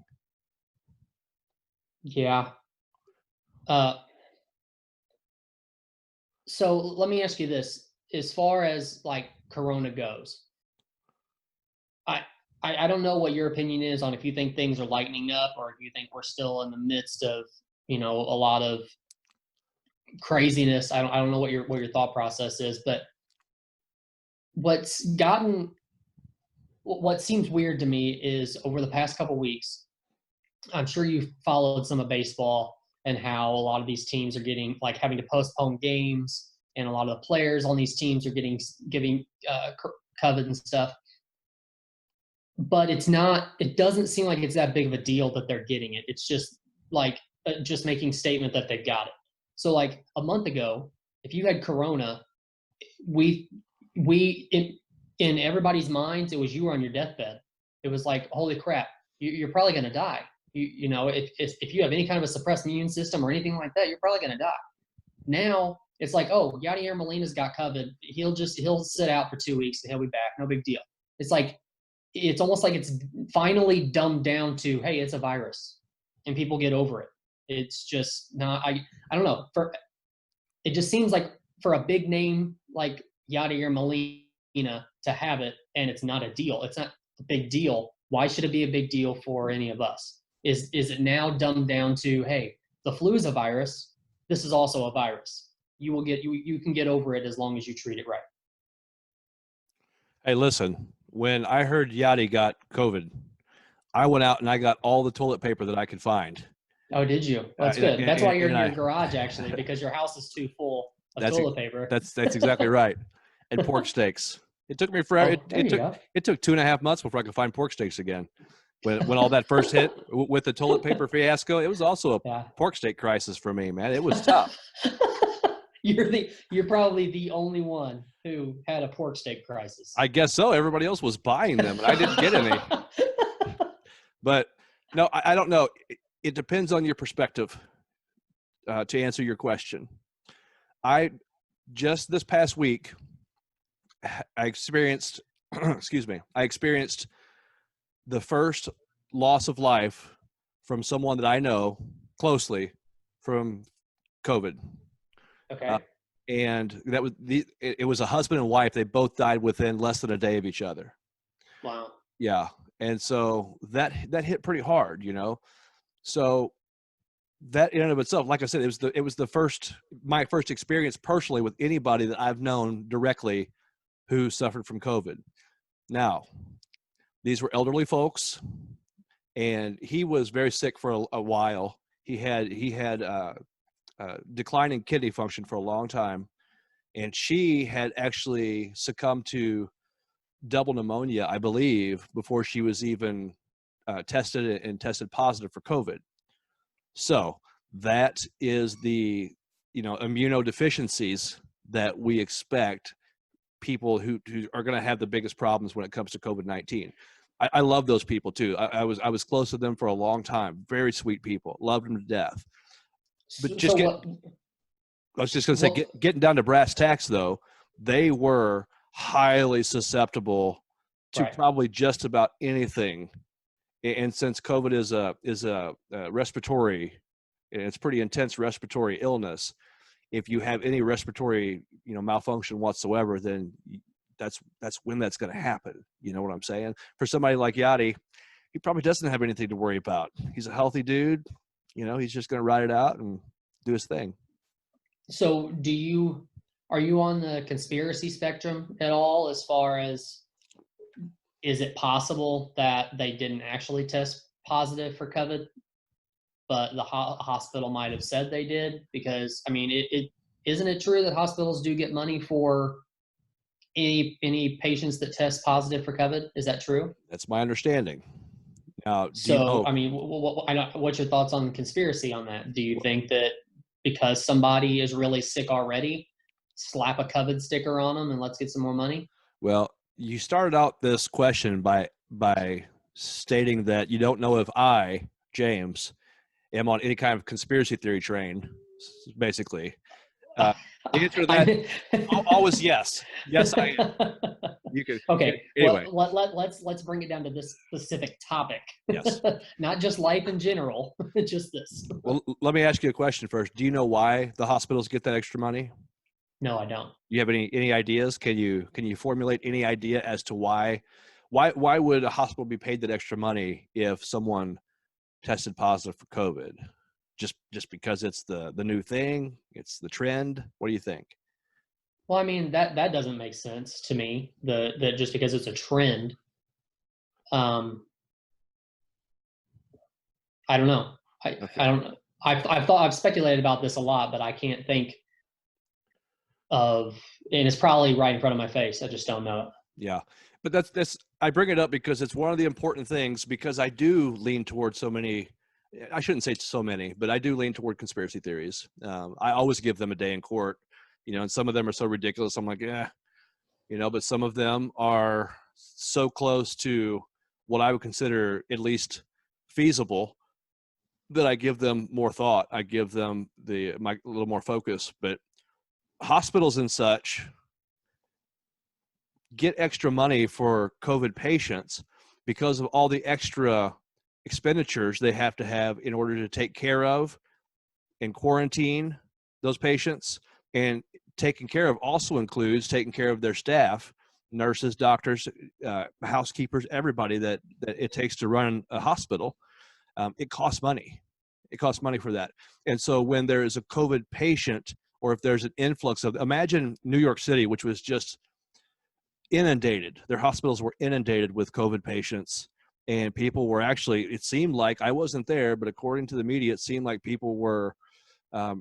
Yeah. So let me ask you this: as far as like Corona goes, I don't know what your opinion is on if you think things are lightening up or if you think we're still in the midst of a lot of craziness. I don't know what your thought process is, but what seems weird to me is over the past couple weeks, I'm sure you've followed some of baseball and how a lot of these teams are getting like having to postpone games, and a lot of the players on these teams are giving COVID and stuff. But it doesn't seem like it's that big of a deal that they're getting it. It's just like just making statement that they've got it. So like a month ago, if you had Corona, we in everybody's minds, it was you were on your deathbed. It was like, holy crap, you're probably going to die. If you have any kind of a suppressed immune system or anything like that, you're probably going to die. Now it's like, oh, Yadier Molina's got COVID. He'll sit out for 2 weeks and he'll be back. No big deal. It's like, it's almost like it's finally dumbed down to, hey, it's a virus and people get over it. It's just not, I don't know. It just seems like for a big name like Yadier Molina to have it and it's not a deal. It's not a big deal. Why should it be a big deal for any of us? Is it now dumbed down to, hey, the flu is a virus. This is also a virus. You can get over it as long as you treat it right. Hey, listen, when I heard Yachty got COVID, I went out and I got all the toilet paper that I could find. Oh, did you? Well, that's good. That's why you're in your garage, actually, because your house is too full of toilet paper. That's exactly right. And pork steaks. It took me forever. Oh, there you go. It took 2.5 months before I could find pork steaks again. When all that first hit with the toilet paper fiasco, it was also a Yeah. pork steak crisis for me, man. It was tough. You're probably the only one who had a pork steak crisis. I guess so. Everybody else was buying them, and I didn't get any. But no, I don't know. It depends on your perspective. To answer your question, I just this past week, I experienced, excuse me, I experienced the first loss of life from someone that I know closely from COVID. Okay. And that was it was a husband and wife. They both died within less than a day of each other. Wow. Yeah. And so that hit pretty hard, you know? So that in and of itself, like I said, it was my first experience personally with anybody that I've known directly who suffered from COVID. Now, these were elderly folks, and he was very sick for a while. He had declining kidney function for a long time, and she had actually succumbed to double pneumonia, I believe, before she was even tested positive for COVID. So that is the immunodeficiencies that we expect people who are going to have the biggest problems when it comes to COVID-19. I love those people too. I was close to them for a long time. Very sweet people. Loved them to death. But I was just going to say, getting down to brass tacks though, they were highly susceptible to probably just about anything. And since COVID is a respiratory, it's pretty intense respiratory illness. If you have any respiratory, malfunction whatsoever, then that's when that's going to happen. You know what I'm saying? For somebody like Yachty, he probably doesn't have anything to worry about. He's a healthy dude. He's just going to ride it out and do his thing. So are you on the conspiracy spectrum at all, as far as, is it possible that they didn't actually test positive for COVID, but the hospital might have said they did? Because, I mean, isn't it true that hospitals do get money for any patients that test positive for COVID? Is that true? That's my understanding. Now, I mean, what's your thoughts on conspiracy on that? Do you think that because somebody is really sick already, slap a COVID sticker on them and let's get some more money? Well, you started out this question by stating that you don't know if I, James, am on any kind of conspiracy theory train, basically. The answer to that always yes. Yes, I am. You can. Okay. Anyway, well, let's bring it down to this specific topic. Yes. Not just life in general, just this. Well, let me ask you a question first. Do you know why the hospitals get that extra money? No, I don't. You have any ideas? Can you formulate any idea as to why would a hospital be paid that extra money if someone tested positive for COVID? Just because it's the new thing, it's the trend? What do you think? Well, I mean, that doesn't make sense to me. That just because it's a trend. I don't know. I don't know. I've speculated about this a lot, but I can't think of, and it's probably right in front of my face. I just don't know it. Yeah. But that's I bring it up because it's one of the important things, because I do lean towards so many, I shouldn't say so many, but I do lean toward conspiracy theories. I always give them a day in court, and some of them are so ridiculous. I'm like, yeah, but some of them are so close to what I would consider at least feasible that I give them more thought. I give them a little more focus. But hospitals and such get extra money for COVID patients because of all the extra expenditures they have to have in order to take care of and quarantine those patients. And taking care of also includes taking care of their staff, nurses, doctors, housekeepers, everybody that it takes to run a hospital. It costs money. It costs money for that. And so when there is a COVID patient, or if there's an influx of, imagine New York City, which was just inundated. Their hospitals were inundated with COVID patients, and people were actually, it seemed like, I wasn't there, but according to the media, it seemed like people were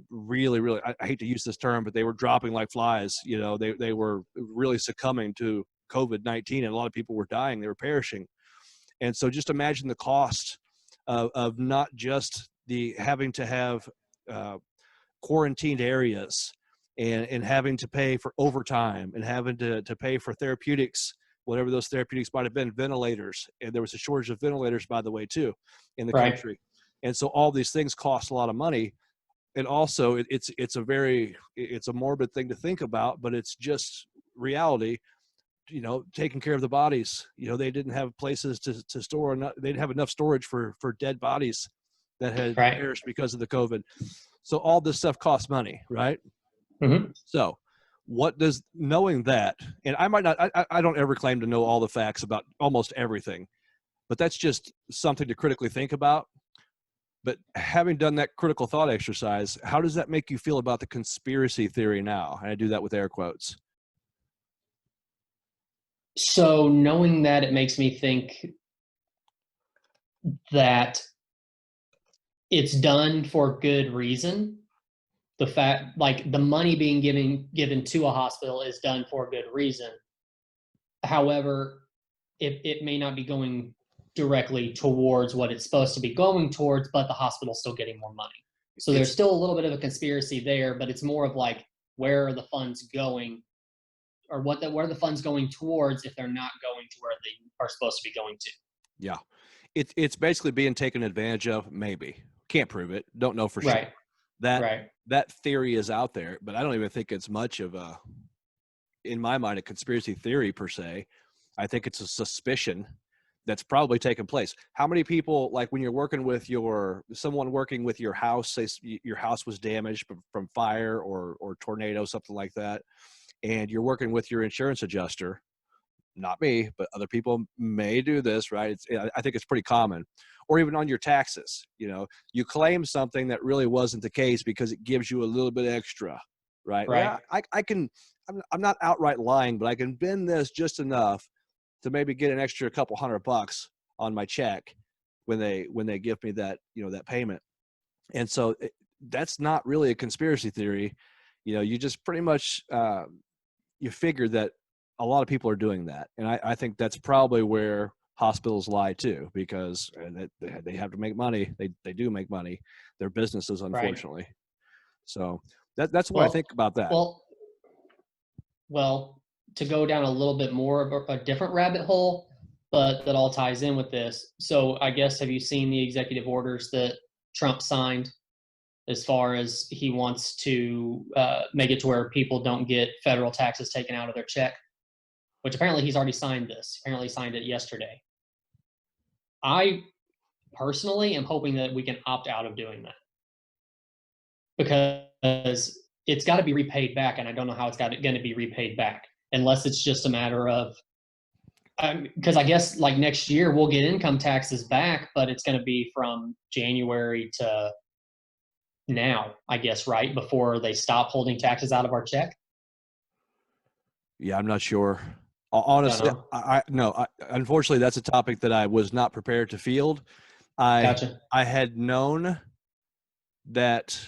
really, really, I hate to use this term, but they were dropping like flies. They were really succumbing to COVID-19, and a lot of people were dying, they were perishing. And so just imagine the cost of not just the having to have quarantined areas and having to pay for overtime and having to pay for therapeutics, whatever those therapeutics might have been, ventilators. And there was a shortage of ventilators, by the way, too, in the Right. country. And so all these things cost a lot of money. And also it's a morbid thing to think about, but it's just reality. Taking care of the bodies. They didn't have places to store, they didn't have enough storage for dead bodies that had Right. perished because of the COVID. So all this stuff costs money, right? Mm-hmm. So what does knowing that, and I might not, I don't ever claim to know all the facts about almost everything, but that's just something to critically think about. But having done that critical thought exercise, how does that make you feel about the conspiracy theory now? And I do that with air quotes. So knowing that, it makes me think that it's done for good reason. The fact, like the money being given to a hospital is done for a good reason. However, it may not be going directly towards what it's supposed to be going towards, but the hospital's still getting more money. So there's still a little bit of a conspiracy there, but it's more of like, where are the funds going, or where are the funds going towards if they're not going to where they are supposed to be going to? Yeah. It's basically being taken advantage of, maybe. Can't prove it. Don't know for sure. Right. That theory is out there, but I don't even think it's much of in my mind, a conspiracy theory per se. I think it's a suspicion that's probably taken place. How many people, like when you're working with someone working with your house, say your house was damaged from fire or tornado, something like that, and you're working with your insurance adjuster, not me, but other people may do this, right? I think it's pretty common. Or even on your taxes, you claim something that really wasn't the case because it gives you a little bit extra, right? Right. Yeah, I'm not outright lying, but I can bend this just enough to maybe get an extra couple $100 on my check when they give me that, that payment. And so that's not really a conspiracy theory. You just pretty much, you figure that a lot of people are doing that. And I think that's probably where hospitals lie too, because they have to make money. They do make money. They're businesses, unfortunately. Right. So that's what I think about that. Well, to go down a little bit more of a different rabbit hole, but that all ties in with this. So I guess, have you seen the executive orders that Trump signed as far as he wants to make it to where people don't get federal taxes taken out of their check? Which apparently he's already signed this. Apparently he signed it yesterday. I personally am hoping that we can opt out of doing that, because it's got to be repaid back, and I don't know how it's going to be repaid back unless it's just a matter of, because I guess like next year we'll get income taxes back, but it's going to be from January to now, I guess, right before they stop holding taxes out of our check. Yeah, I'm not sure. Honestly, unfortunately, that's a topic that I was not prepared to field. Gotcha. I had known that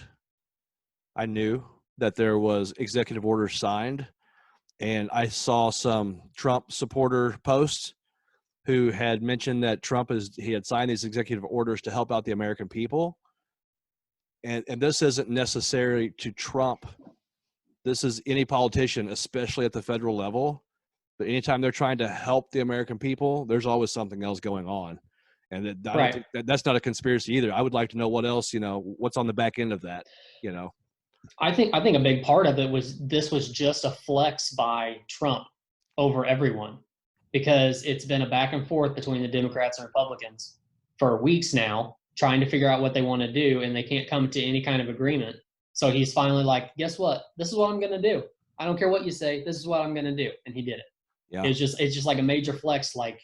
I knew that there was executive orders signed, and I saw some Trump supporter posts who had mentioned that he had signed these executive orders to help out the American people. And this isn't necessary to Trump. This is any politician, especially at the federal level. But anytime they're trying to help the American people, there's always something else going on. And I don't think that's not a conspiracy either. I would like to know what else, what's on the back end of that, I think a big part of it was just a flex by Trump over everyone, because it's been a back and forth between the Democrats and Republicans for weeks now, trying to figure out what they want to do, and they can't come to any kind of agreement. So he's finally like, guess what? This is what I'm going to do. I don't care what you say. This is what I'm going to do. And he did it. Yeah. It's just like a major flex, like,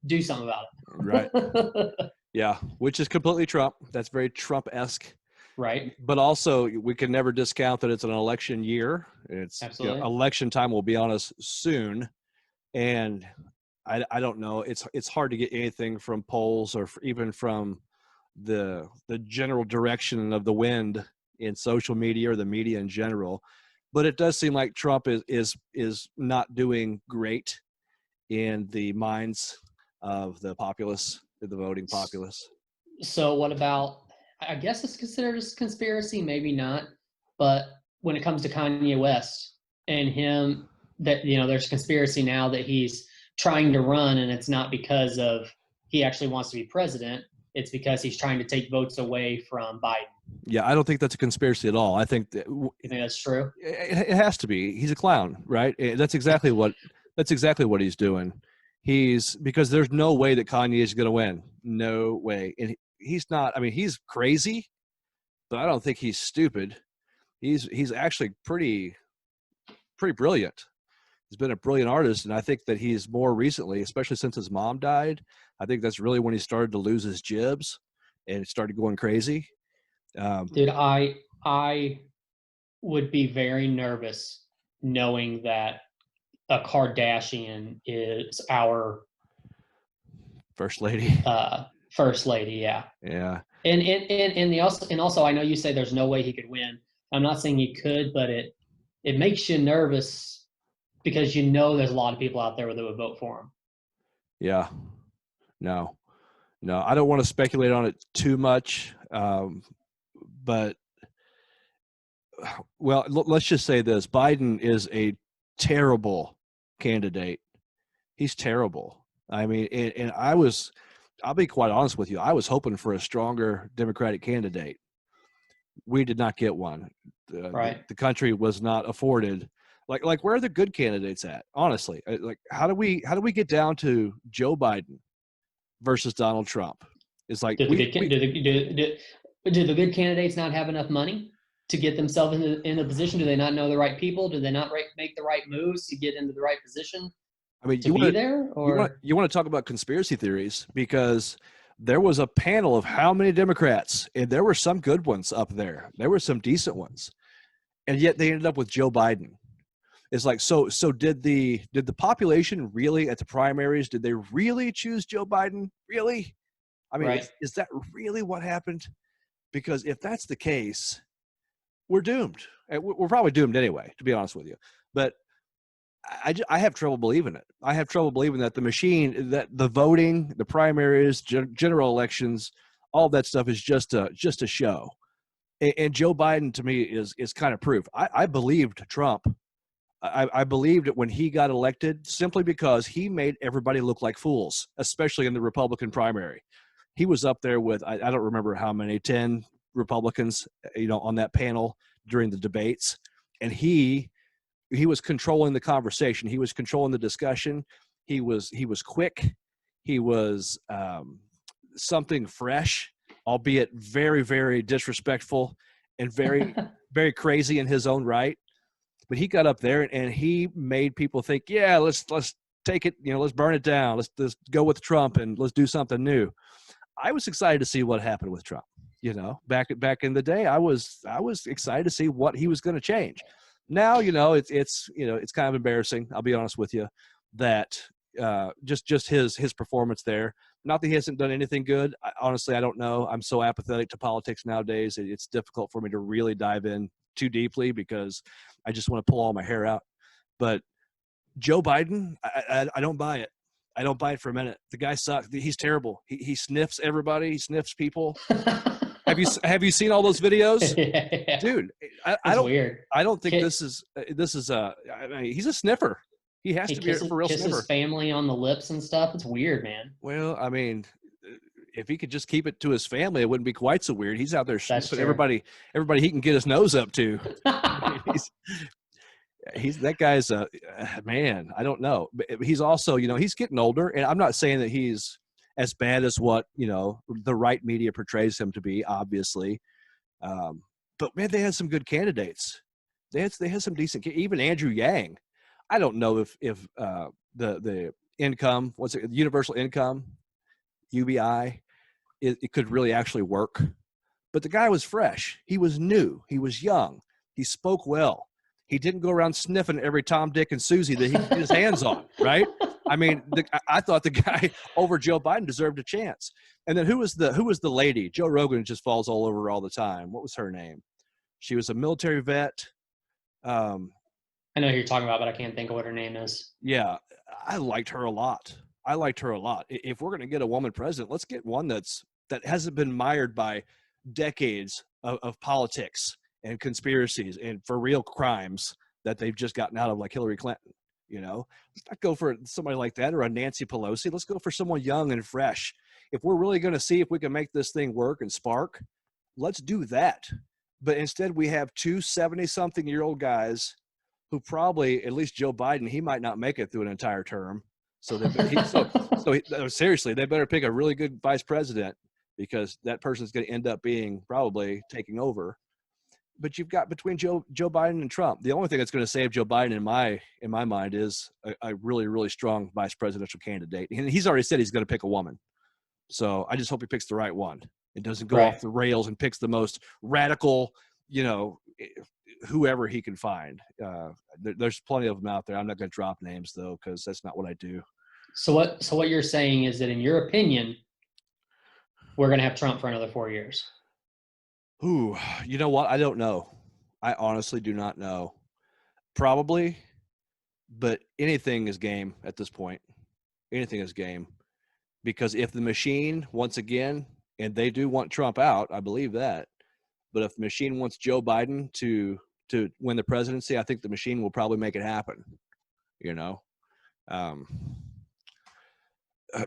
do something about it. Right. Yeah. Which is completely Trump. That's very Trump-esque. Right. But also we can never discount that it's an election year. It's absolutely election time will be on us soon. And I don't know. It's hard to get anything from polls or even from the general direction of the wind in social media or the media in general. But it does seem like Trump is not doing great in the minds of the populace, the voting populace. So what about, I guess it's considered a conspiracy, maybe not, but when it comes to Kanye West and him, that, there's a conspiracy now that he's trying to run, and it's not because of he actually wants to be president. It's because he's trying to take votes away from Biden. Yeah, I don't think that's a conspiracy at all. I think that You think that's true? it has to be. He's a clown, right? That's exactly what he's doing. Because there's no way that Kanye is going to win. No way. And he's not. I mean, he's crazy, but I don't think he's stupid. He's actually pretty brilliant. He's been a brilliant artist, and I think that he's more recently, especially since his mom died, I think that's really when he started to lose his jibs and started going crazy. Dude, I would be very nervous knowing that a Kardashian is our first lady. First lady, yeah. Yeah. And also I know you say there's no way he could win. I'm not saying he could, but it makes you nervous because there's a lot of people out there that would vote for him. Yeah. No, I don't want to speculate on it too much. But well, let's just say this: Biden is a terrible candidate. He's terrible. I mean, and I'll be quite honest with you. I was hoping for a stronger Democratic candidate. We did not get one. Right. The country was not afforded. Like, where are the good candidates at? Honestly, like, how do we get down to Joe Biden versus Donald Trump? It's like, do the good candidates not have enough money to get themselves in a position? Do they not know the right people? Do they not make the right moves to get into the right position? I mean, you want to talk about conspiracy theories, because there was a panel of how many Democrats, and there were some good ones up there. There were some decent ones, and yet they ended up with Joe Biden. It's like, so did the population really at the primaries? Did they really choose Joe Biden? Really? I mean, right. Is that really what happened? Because if that's the case, we're doomed. We're probably doomed anyway, to be honest with you. But I have trouble believing it. I have trouble believing that the machine, that the voting, the primaries, general elections, all that stuff is just a show. And Joe Biden, to me, is kind of proof. I believed Trump. I believed it when he got elected, simply because he made everybody look like fools, especially in the Republican primary. He was up there with, I don't remember how many, 10 Republicans, on that panel during the debates. And he was controlling the conversation. He was controlling the discussion. He was quick. He was something fresh, albeit very, very disrespectful and very, very crazy in his own right. But he got up there and he made people think, yeah, let's take it, let's burn it down. Let's go with Trump and let's do something new. I was excited to see what happened with Trump. Back in the day, I was excited to see what he was going to change. Now, it's kind of embarrassing. I'll be honest with you, that just his performance there. Not that he hasn't done anything good. Honestly, I don't know. I'm so apathetic to politics nowadays. It's difficult for me to really dive in too deeply because I just want to pull all my hair out. But Joe Biden, I don't buy it. I don't buy it for a minute. The guy sucks. He's terrible. He sniffs everybody. He sniffs people. Have you seen all those videos? Yeah. Dude, Weird. I don't think this is I mean, he's a sniffer. He has to be a for real sniffer. Kisses family on the lips and stuff. It's weird, man. Well, I mean, if he could just keep it to his family, it wouldn't be quite so weird. He's out there sniffing everybody he can get his nose up to. He's that guy's a man. I don't know. But he's also, he's getting older, and I'm not saying that he's as bad as what, the right media portrays him to be, obviously. But man, they had some good candidates. They had some decent, even Andrew Yang. I don't know if the income, what's it, universal income, UBI, it could really actually work. But the guy was fresh. He was new. He was young. He spoke well. He didn't go around sniffing every Tom, Dick, and Susie that he could get his hands on, right? I mean, I thought the guy over Joe Biden deserved a chance. And then who was the lady? Joe Rogan just falls all over her all the time. What was her name? She was a military vet. I know who you're talking about, but I can't think of what her name is. Yeah, I liked her a lot. If we're going to get a woman president, let's get one that hasn't been mired by decades of politics and conspiracies and for real crimes that they've just gotten out of, like Hillary Clinton. Let's not go for somebody like that or a Nancy Pelosi. Let's go for someone young and fresh. If we're really going to see if we can make this thing work and spark, let's do that. But instead, we have two 70-something-year-old guys who probably, at least Joe Biden, he might not make it through an entire term. So seriously, they better pick a really good vice president, because that person's going to end up being probably taking over. But you've got between Joe Biden and Trump, the only thing that's going to save Joe Biden in my mind is a really, really strong vice presidential candidate. And he's already said he's going to pick a woman. So I just hope he picks the right one. It doesn't go off the rails and picks the most radical, whoever he can find. There's plenty of them out there. I'm not going to drop names though, because that's not what I do. So what you're saying is that, in your opinion, we're going to have Trump for another 4 years? Ooh, you know what? I don't know. I honestly do not know. Probably, but anything is game at this point. Anything is game. Because if the machine, once again, and they do want Trump out, I believe that, but if the machine wants Joe Biden to win the presidency, I think the machine will probably make it happen,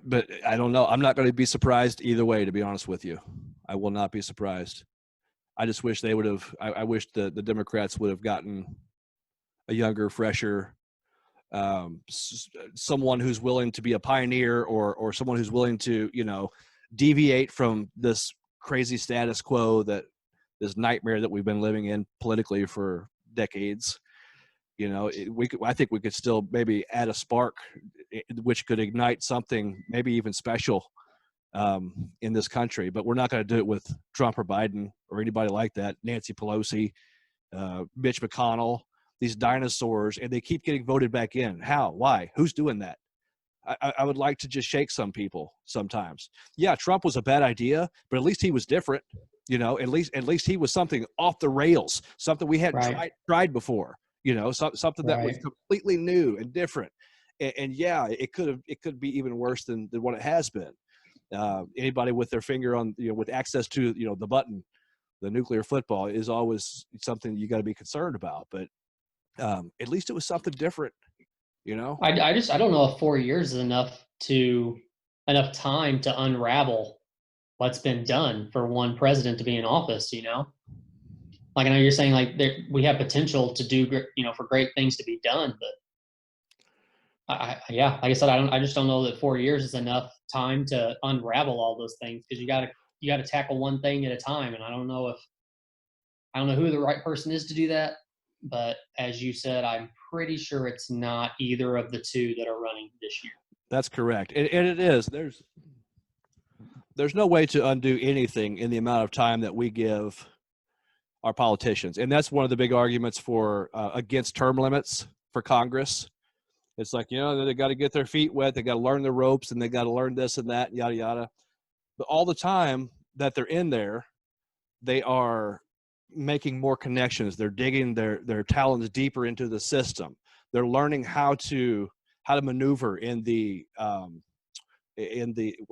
but I don't know. I'm not going to be surprised either way, to be honest with you. I will not be surprised. I just wish they would have. I wish the Democrats would have gotten a younger, fresher, someone who's willing to be a pioneer, or someone who's willing to, deviate from this crazy status quo, this nightmare that we've been living in politically for decades. I think we could still maybe add a spark, which could ignite something maybe even special in this country. But we're not going to do it with Trump or Biden or anybody like that. Nancy Pelosi, Mitch McConnell, these dinosaurs, and they keep getting voted back in. How? Why? Who's doing that? I would like to just shake some people sometimes. Yeah, Trump was a bad idea, but at least he was different. At least he was something off the rails, something we hadn't tried before. Something that was completely new and different. And yeah, it could be even worse than what it has been. Anybody with their finger on, with access to, the button, the nuclear football is always something you got to be concerned about. But at least it was something different, I don't know if 4 years is enough time to unravel what's been done for one president to be in office. Like, I know you're saying, like, we have potential to do, for great things to be done, but like I said, I just don't know that 4 years is enough time to unravel all those things, because you got to tackle one thing at a time. And I don't know who the right person is to do that. But as you said, I'm pretty sure it's not either of the two that are running this year. That's correct. And it is. There's no way to undo anything in the amount of time that we give our politicians. And that's one of the big arguments for against term limits for Congress. It's like, they got to get their feet wet. They got to learn the ropes, and they got to learn this and that, yada, yada. But all the time that they're in there, they are making more connections. They're digging their talons deeper into the system. They're learning how to maneuver in the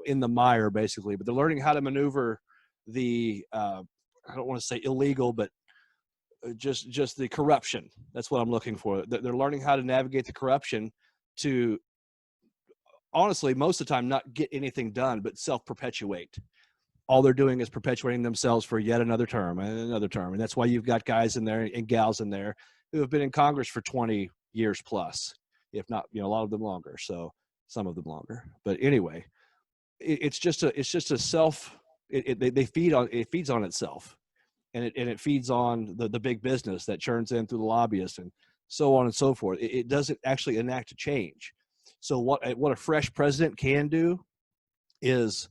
mire, basically. But they're learning how to maneuver the I don't want to say illegal, but just the corruption. That's what I'm looking for. They're learning how to navigate the corruption to, honestly, most of the time, not get anything done, but self-perpetuate. All they're doing is perpetuating themselves for yet another term and another term. And that's why you've got guys in there and gals in there who have been in Congress for 20 years plus, if not, a lot of them longer. So some of them longer. But anyway, it feeds on itself. And it feeds on the big business that churns in through the lobbyists and so on and so forth. It doesn't actually enact a change. So what a fresh president can do is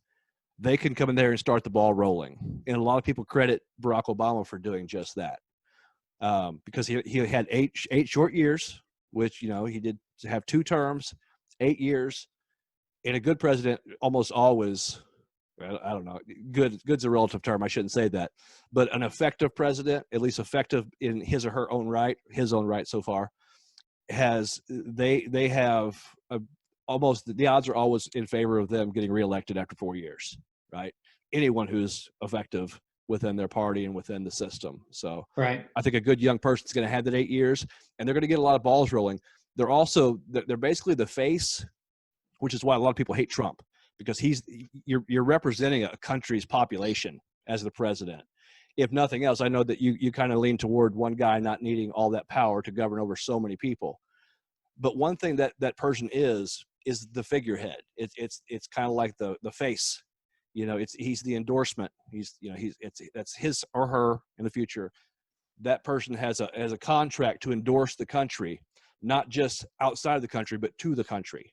they can come in there and start the ball rolling. And a lot of people credit Barack Obama for doing just that, because he had eight short years, which, he did have 2 terms, 8 years. And a good president almost always I don't know. Good's a relative term. I shouldn't say that. But an effective president, at least effective in his or her own right, his own right so far, they have almost the odds are always in favor of them getting reelected after 4 years, right? Anyone who's effective within their party and within the system. So Right. I think a good young person's going to have that 8 years, and they're going to get a lot of balls rolling. They're basically the face, which is why a lot of people hate Trump, because you're representing a country's population as the president. If nothing else, I know that you kind of lean toward one guy not needing all that power to govern over so many people. But one thing that person is the figurehead. It's kind of like the face. He's the endorsement. That's his or her in the future. That person has a contract to endorse the country, not just outside of the country, but to the country.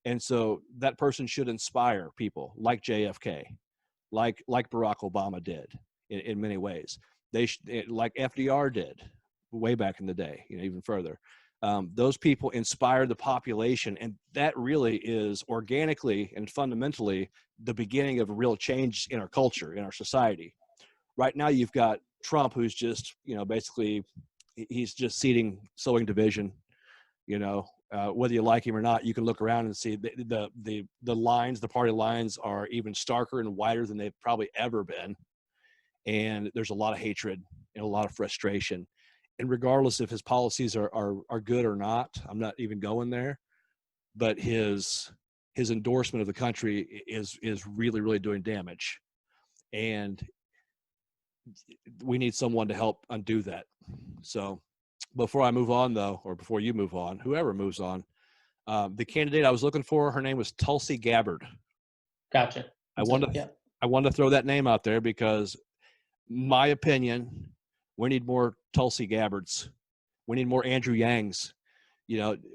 And so that person should inspire people like JFK, like Barack Obama did in many ways. Like FDR did way back in the day, even further. Those people inspire the population, and that really is organically and fundamentally the beginning of a real change in our culture, in our society. Right now, you've got Trump, who's just, basically, he's just sowing division. Whether you like him or not, you can look around and see the lines, the party lines are even starker and wider than they've probably ever been. And there's a lot of hatred and a lot of frustration. And regardless if his policies are good or not, I'm not even going there, but his endorsement of the country is really, really doing damage. And we need someone to help undo that. So before I move on, though, or before you move on, whoever moves on, the candidate I was looking for, her name was Tulsi Gabbard. Gotcha. I wanted to throw that name out there because, my opinion, we need more Tulsi Gabbards. We need more Andrew Yangs.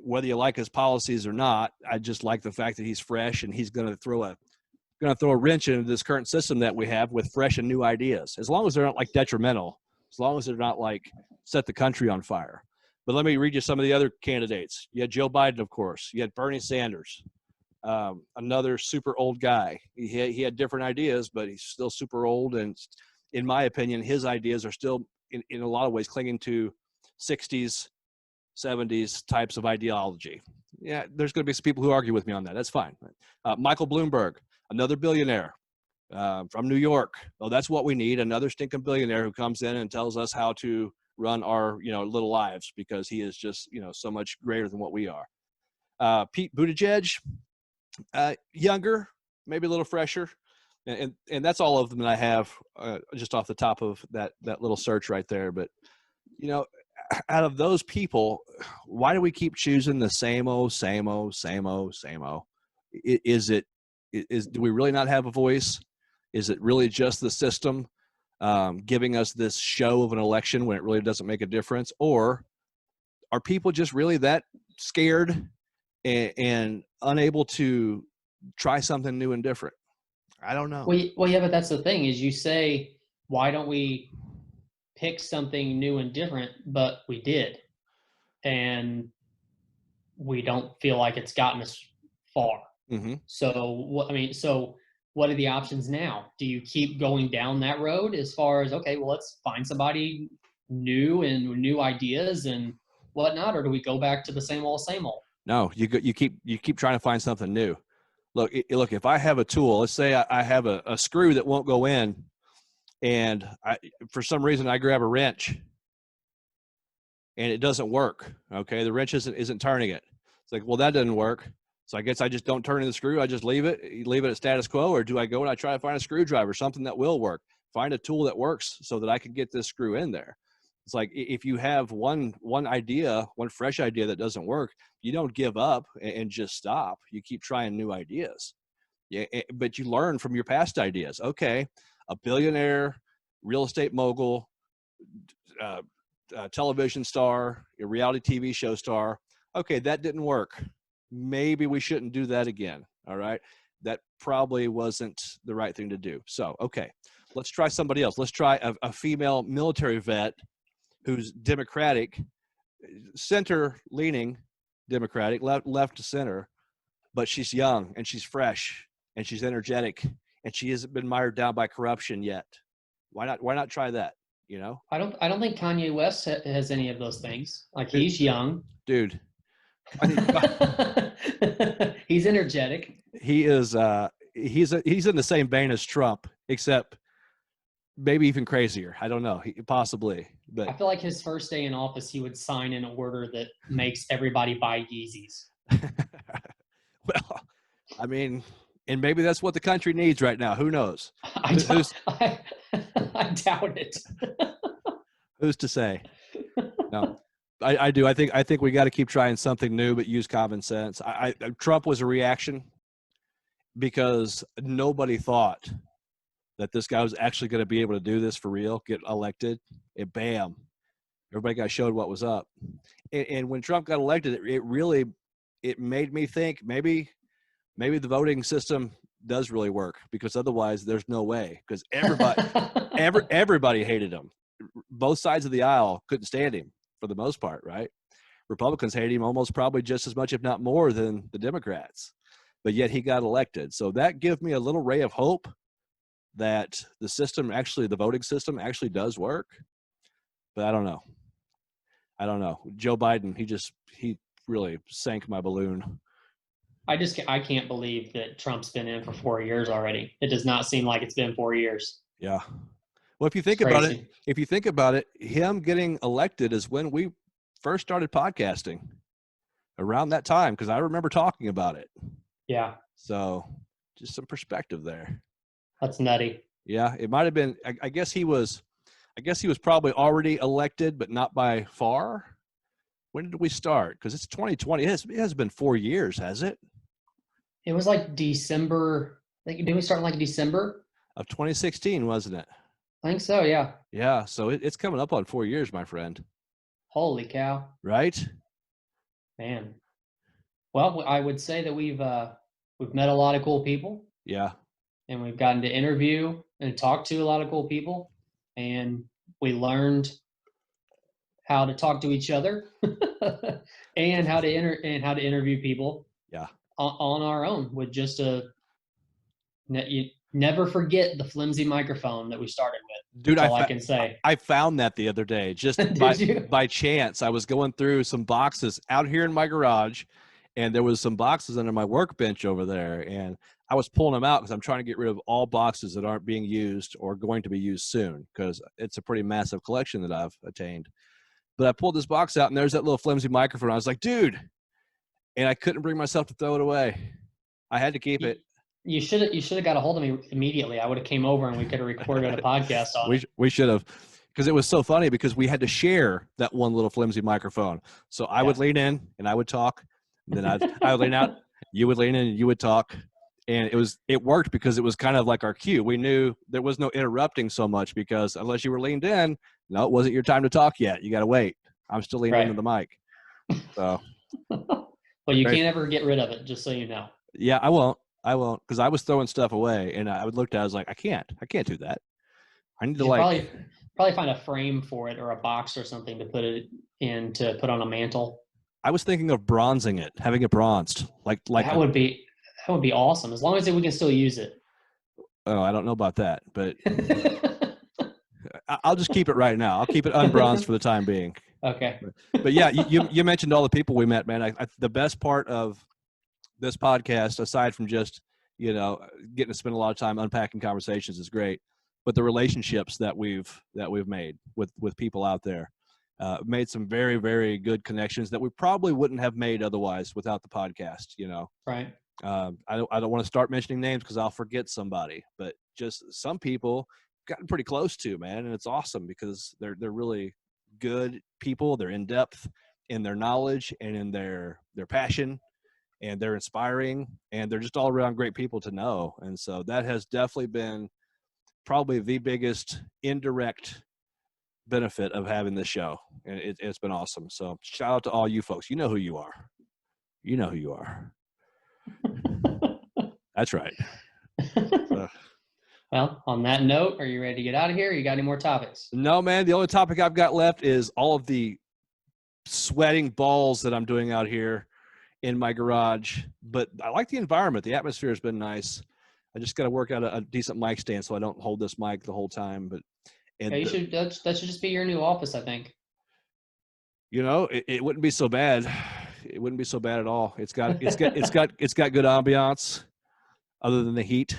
Whether you like his policies or not, I just like the fact that he's fresh and he's going to throw a wrench into this current system that we have with fresh and new ideas. As long as they're not like detrimental, as long as they're not like set the country on fire. But let me read you some of the other candidates. You had Joe Biden, of course. You had Bernie Sanders, another super old guy. He had different ideas, but he's still super old. And in my opinion, his ideas are still, in a lot of ways, clinging to 60s, 70s types of ideology. Yeah, there's going to be some people who argue with me on that. That's fine. Michael Bloomberg, another billionaire from New York. Oh, that's what we need. Another stinking billionaire who comes in and tells us how to run our, little lives, because he is just, so much greater than what we are. Pete Buttigieg, younger, maybe a little fresher. And that's all of them that I have just off the top of that little search right there. But, out of those people, why do we keep choosing the same old? Do we really not have a voice? Is it really just the system giving us this show of an election when it really doesn't make a difference? Or are people just really that scared and unable to try something new and different? I don't know. Well, yeah, but that's the thing is you say, why don't we pick something new and different? But we did. And we don't feel like it's gotten us far. Mm-hmm. So what are the options now? Do you keep going down that road as far as, okay, well, let's find somebody new and new ideas and whatnot, or do we go back to the same old, same old? No, you keep trying to find something new. Look, if I have a tool, let's say I have a screw that won't go in, and for some reason I grab a wrench and it doesn't work. Okay, the wrench isn't turning it. It's like, well, that doesn't work. So I guess I just don't turn in the screw. I just leave it at status quo, or do I go and I try to find a screwdriver, something that will work, find a tool that works so that I can get this screw in there. It's like, if you have one idea, one fresh idea that doesn't work, you don't give up and just stop. You keep trying new ideas. Yeah, but you learn from your past ideas. Okay, a billionaire, real estate mogul, television star, a reality TV show star. Okay, that didn't work. Maybe we shouldn't do that again. All right. That probably wasn't the right thing to do. So, okay, let's try somebody else. Let's try a female military vet who's Democratic, center leaning Democratic, left to center, but she's young and she's fresh and she's energetic and she hasn't been mired down by corruption yet. Why not try that? You know, I don't think Kanye West has any of those things. Like, he's young. dude. He's energetic. He is. He's in the same vein as Trump, except maybe even crazier. I don't know. Possibly, but I feel like his first day in office, he would sign an order that makes everybody buy Yeezys. well, I mean, and maybe that's what the country needs right now. Who knows? I doubt it. Who's to say? No, I do. I think we got to keep trying something new, but use common sense. Trump was a reaction because nobody thought that this guy was actually going to be able to do this for real, get elected, and bam, everybody got showed what was up. And when Trump got elected, it made me think maybe the voting system does really work, because otherwise there's no way, because everybody hated him. Both sides of the aisle couldn't stand him for the most part, right? Republicans hate him almost probably just as much, if not more, than the Democrats. But yet he got elected. So that gives me a little ray of hope that the voting system actually does work. But I don't know. Joe Biden, he really sank my balloon. I can't believe that Trump's been in for 4 years already. It does not seem like it's been 4 years. Yeah. Well, if you think about it, him getting elected is when we first started podcasting, around that time, because I remember talking about it. Yeah. So just some perspective there. That's nutty. Yeah, it might have been. I guess he was probably already elected, but not by far. When did we start? Because it's 2020. It has been 4 years, has it? It was like December. Did we start in like December of 2016, wasn't it? I think so. Yeah. Yeah. So it's coming up on 4 years, my friend. Holy cow! Right? Man. Well, I would say that we've met a lot of cool people. Yeah. And we've gotten to interview and talk to a lot of cool people, and we learned how to talk to each other and how to interview people. Yeah. On our own, with just you never forget the flimsy microphone that we started with. Dude, That's all I can say. I found that the other day, just by chance. I was going through some boxes out here in my garage, and there was some boxes under my workbench over there, and I was pulling them out because I'm trying to get rid of all boxes that aren't being used or going to be used soon, because it's a pretty massive collection that I've attained. But I pulled this box out, and there's that little flimsy microphone. I was like, dude, and I couldn't bring myself to throw it away. I had to keep it. You should have got a hold of me immediately. I would have came over and we could have recorded a podcast on it. We should have, because it was so funny, because we had to share that one little flimsy microphone. So I would lean in and I would talk, and then I would lean out, you would lean in and you would talk. And it worked because it was kind of like our cue. We knew there was no interrupting so much, because unless you were leaned in, no, it wasn't your time to talk yet. You got to wait. I'm still leaning into the mic. So. Well, you can't ever get rid of it, just so you know. Yeah, I won't, because I was throwing stuff away, and I would look at it, I was like, I can't do that. I need to probably find a frame for it, or a box or something to put it in, to put on a mantle. I was thinking of bronzing it, having it bronzed, like that would be awesome, as long as we can still use it. Oh, I don't know about that, but I'll just keep it right now. I'll keep it unbronzed for the time being. Okay. But yeah, you mentioned all the people we met, man. The best part of this podcast, aside from just, getting to spend a lot of time unpacking conversations, is great, but the relationships that we've made with people out there, made some very, very good connections that we probably wouldn't have made otherwise without the podcast. Right. I don't want to start mentioning names because I'll forget somebody, but just some people gotten pretty close to, man, and it's awesome because they're really good people. They're in depth in their knowledge and in their passion, and they're inspiring, and they're just all around great people to know. And so that has definitely been probably the biggest indirect benefit of having this show, and it's been awesome. So shout out to all you folks. You know who you are. That's right. Well, on that note, are you ready to get out of here? You got any more topics? No, man. The only topic I've got left is all of the sweating balls that I'm doing out here in my garage. But I like the environment. The atmosphere has been nice. I just got to work out a decent mic stand so I don't hold this mic the whole time. But and Yeah, you should. That should just be your new office, I think. you know, it wouldn't be so bad. It wouldn't be so bad at all. It's got good ambiance, other than the heat,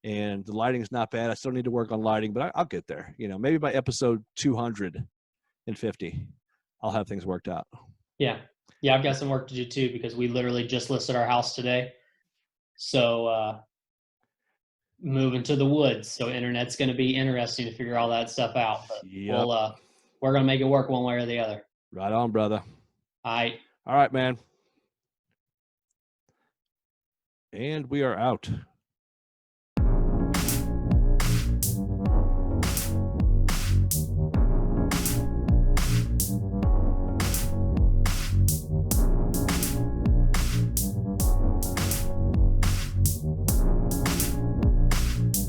and the lighting's not bad. I still need to work on lighting, but I'll get there. You know, maybe by episode 250, I'll have things worked out. Yeah, yeah, I've got some work to do too because we literally just listed our house today. So moving to the woods. So internet's going to be interesting to figure all that stuff out. But Yep. we're going to make it work one way or the other. Right on, brother. All right, man. And we are out.